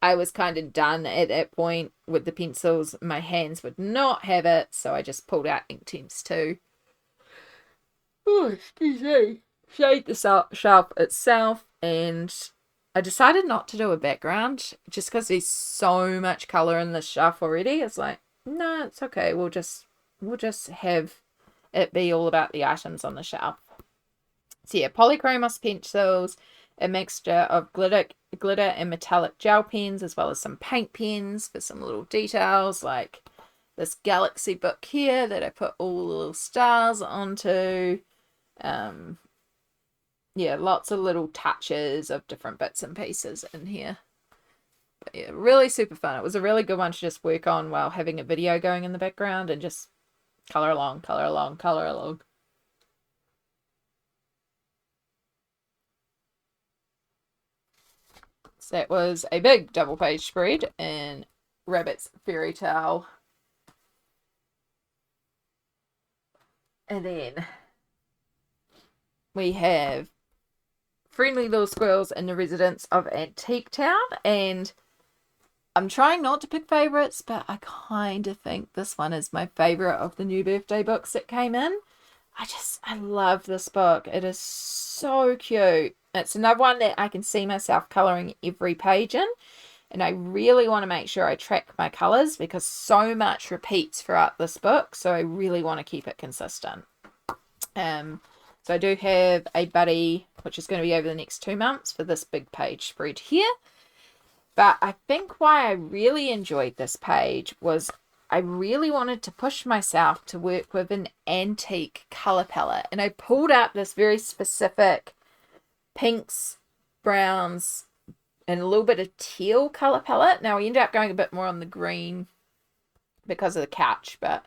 [SPEAKER 1] I was kind of done at that point with the pencils. My hands would not have it, so I just pulled out Inktense too. Oh, excuse me. Shade the shelf itself, and I decided not to do a background just because there's so much colour in this shelf already. It's like, no, it's okay. We'll just have it be all about the items on the shelf. So yeah, Polychromos pencils, a mixture of glitter and metallic gel pens, as well as some paint pens for some little details, like this galaxy book here that I put all the little stars onto. Yeah, lots of little touches of different bits and pieces in here. But yeah, really super fun. It was a really good one to just work on while having a video going in the background and just colour along, colour along, colour along. So that was a big double page spread in Rabbit's Fairy Tale And then we have Friendly Little Squirrels in the Residence of Antique Town. And I'm trying not to pick favourites, but I kind of think this one is my favourite of the new birthday books that came in. I love this book. It is so cute. It's another one that I can see myself colouring every page in. And I really want to make sure I track my colours because so much repeats throughout this book. So I really want to keep it consistent. So I do have a buddy, which is going to be over the next 2 months for this big page spread here. But I think why I really enjoyed this page was I really wanted to push myself to work with an antique colour palette. And I pulled up this very specific pinks, browns, and a little bit of teal colour palette. Now, we ended up going a bit more on the green because of the couch. But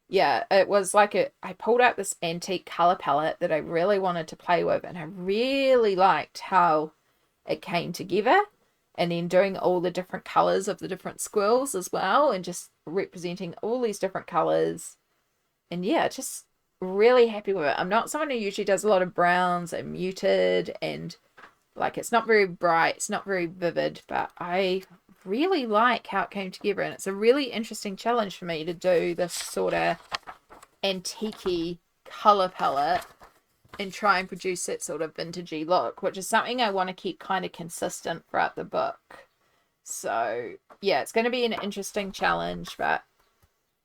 [SPEAKER 1] yeah, it was like I pulled out this antique colour palette that I really wanted to play with. And I really liked how it came together. And then doing all the different colours of the different squirrels as well. And just representing all these different colours. And yeah, just really happy with it. I'm not someone who usually does a lot of browns and muted. And like, it's not very bright. It's not very vivid. But I really like how it came together. And it's a really interesting challenge for me to do this sort of antique-y colour palette. And try and produce that sort of vintagey look, which is something I want to keep kind of consistent throughout the book. So, yeah, it's going to be an interesting challenge, but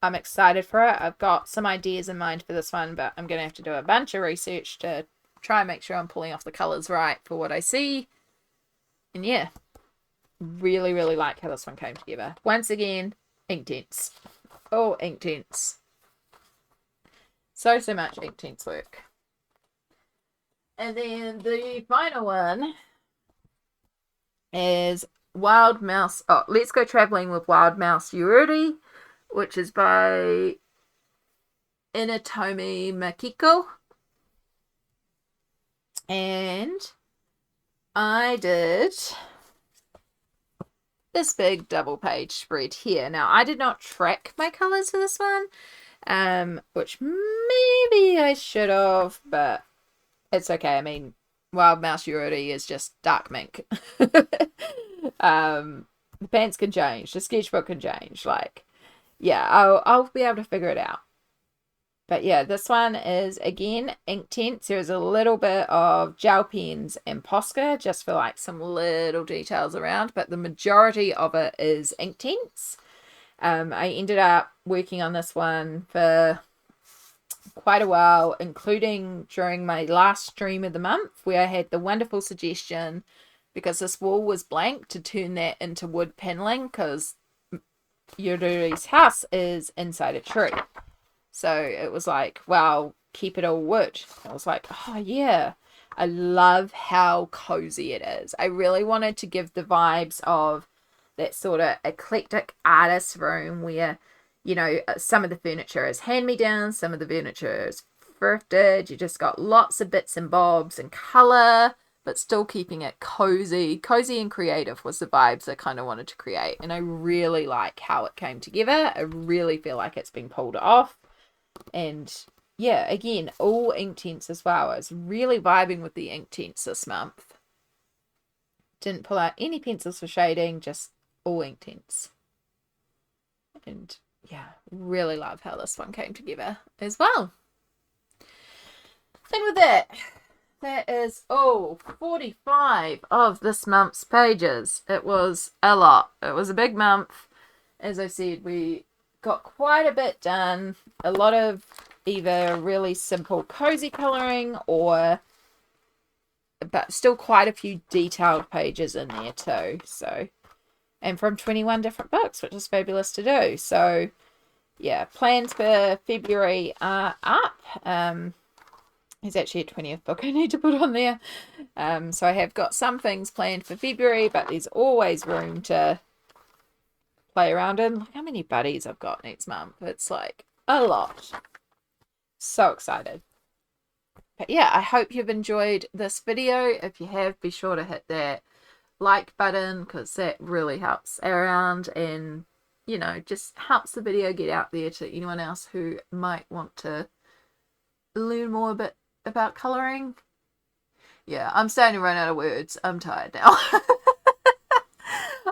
[SPEAKER 1] I'm excited for it. I've got some ideas in mind for this one, but I'm going to have to do a bunch of research to try and make sure I'm pulling off the colours right for what I see. And yeah, really, really like how this one came together. Once again, Inktense. Oh, Inktense. So much Inktense work. And then the final one is Wild Mouse. Oh, Let's Go Traveling with Wild Mouse Yuri, which is by Inatomi Makiko. And I did this big double page spread here. Now, I did not track my colours for this one, which maybe I should have, but it's okay. I mean, Wild Mouse Yuri is just dark mink. The pants can change. The sketchbook can change. Like, yeah, I'll be able to figure it out. But yeah, this one is, again, Inktense. There's a little bit of gel pens and Posca, just for like some little details around. But the majority of it is Inktense. I ended up working on this one for quite a while, including during my last stream of the month, where I had the wonderful suggestion, because this wall was blank, to turn that into wood paneling, because Yuri's house is inside a tree. So it was like, wow, keep it all wood. I was like, oh yeah, I love how cozy it is. I really wanted to give the vibes of that sort of eclectic artist room where, you know, some of the furniture is hand-me-down, some of the furniture is thrifted. You just got lots of bits and bobs and colour, but still keeping it cozy. Cozy and creative was the vibes I kind of wanted to create. And I really like how it came together. I really feel like it's been pulled off. And yeah, again, all Inktense as well. I was really vibing with the Inktense this month. Didn't pull out any pencils for shading, just all Inktense. And yeah, really love how this one came together as well. And with that is 45 of this month's pages. It was a lot. It was a big month. As I said, we got quite a bit done. A lot of either really simple cozy colouring but still quite a few detailed pages in there too. So, and from 21 different books, which is fabulous to do. So yeah, plans for February are up. There's actually a 20th book I need to put on there. So I have got some things planned for February, but there's always room to play around in. Look how many buddies I've got next month. It's like a lot. So excited. But yeah, I hope you've enjoyed this video. If you have, be sure to hit that like button, because that really helps around and, you know, just helps the video get out there to anyone else who might want to learn more about colouring. Yeah, I'm starting to run out of words. I'm tired now.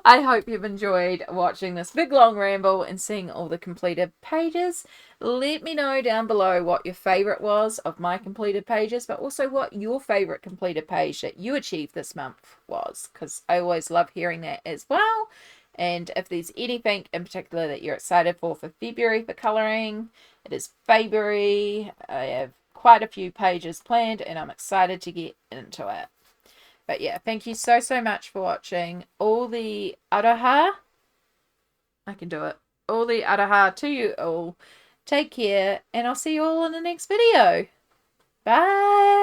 [SPEAKER 1] I hope you've enjoyed watching this big long ramble and seeing all the completed pages. Let me know down below what your favourite was of my completed pages, but also what your favourite completed page that you achieved this month was, because I always love hearing that as well. And if there's anything in particular that you're excited for February for colouring, it is February. I have quite a few pages planned and I'm excited to get into it. But yeah, thank you so much for watching. All the aroha. I can do it. All the aroha to you all. Take care, and I'll see you all in the next video. Bye.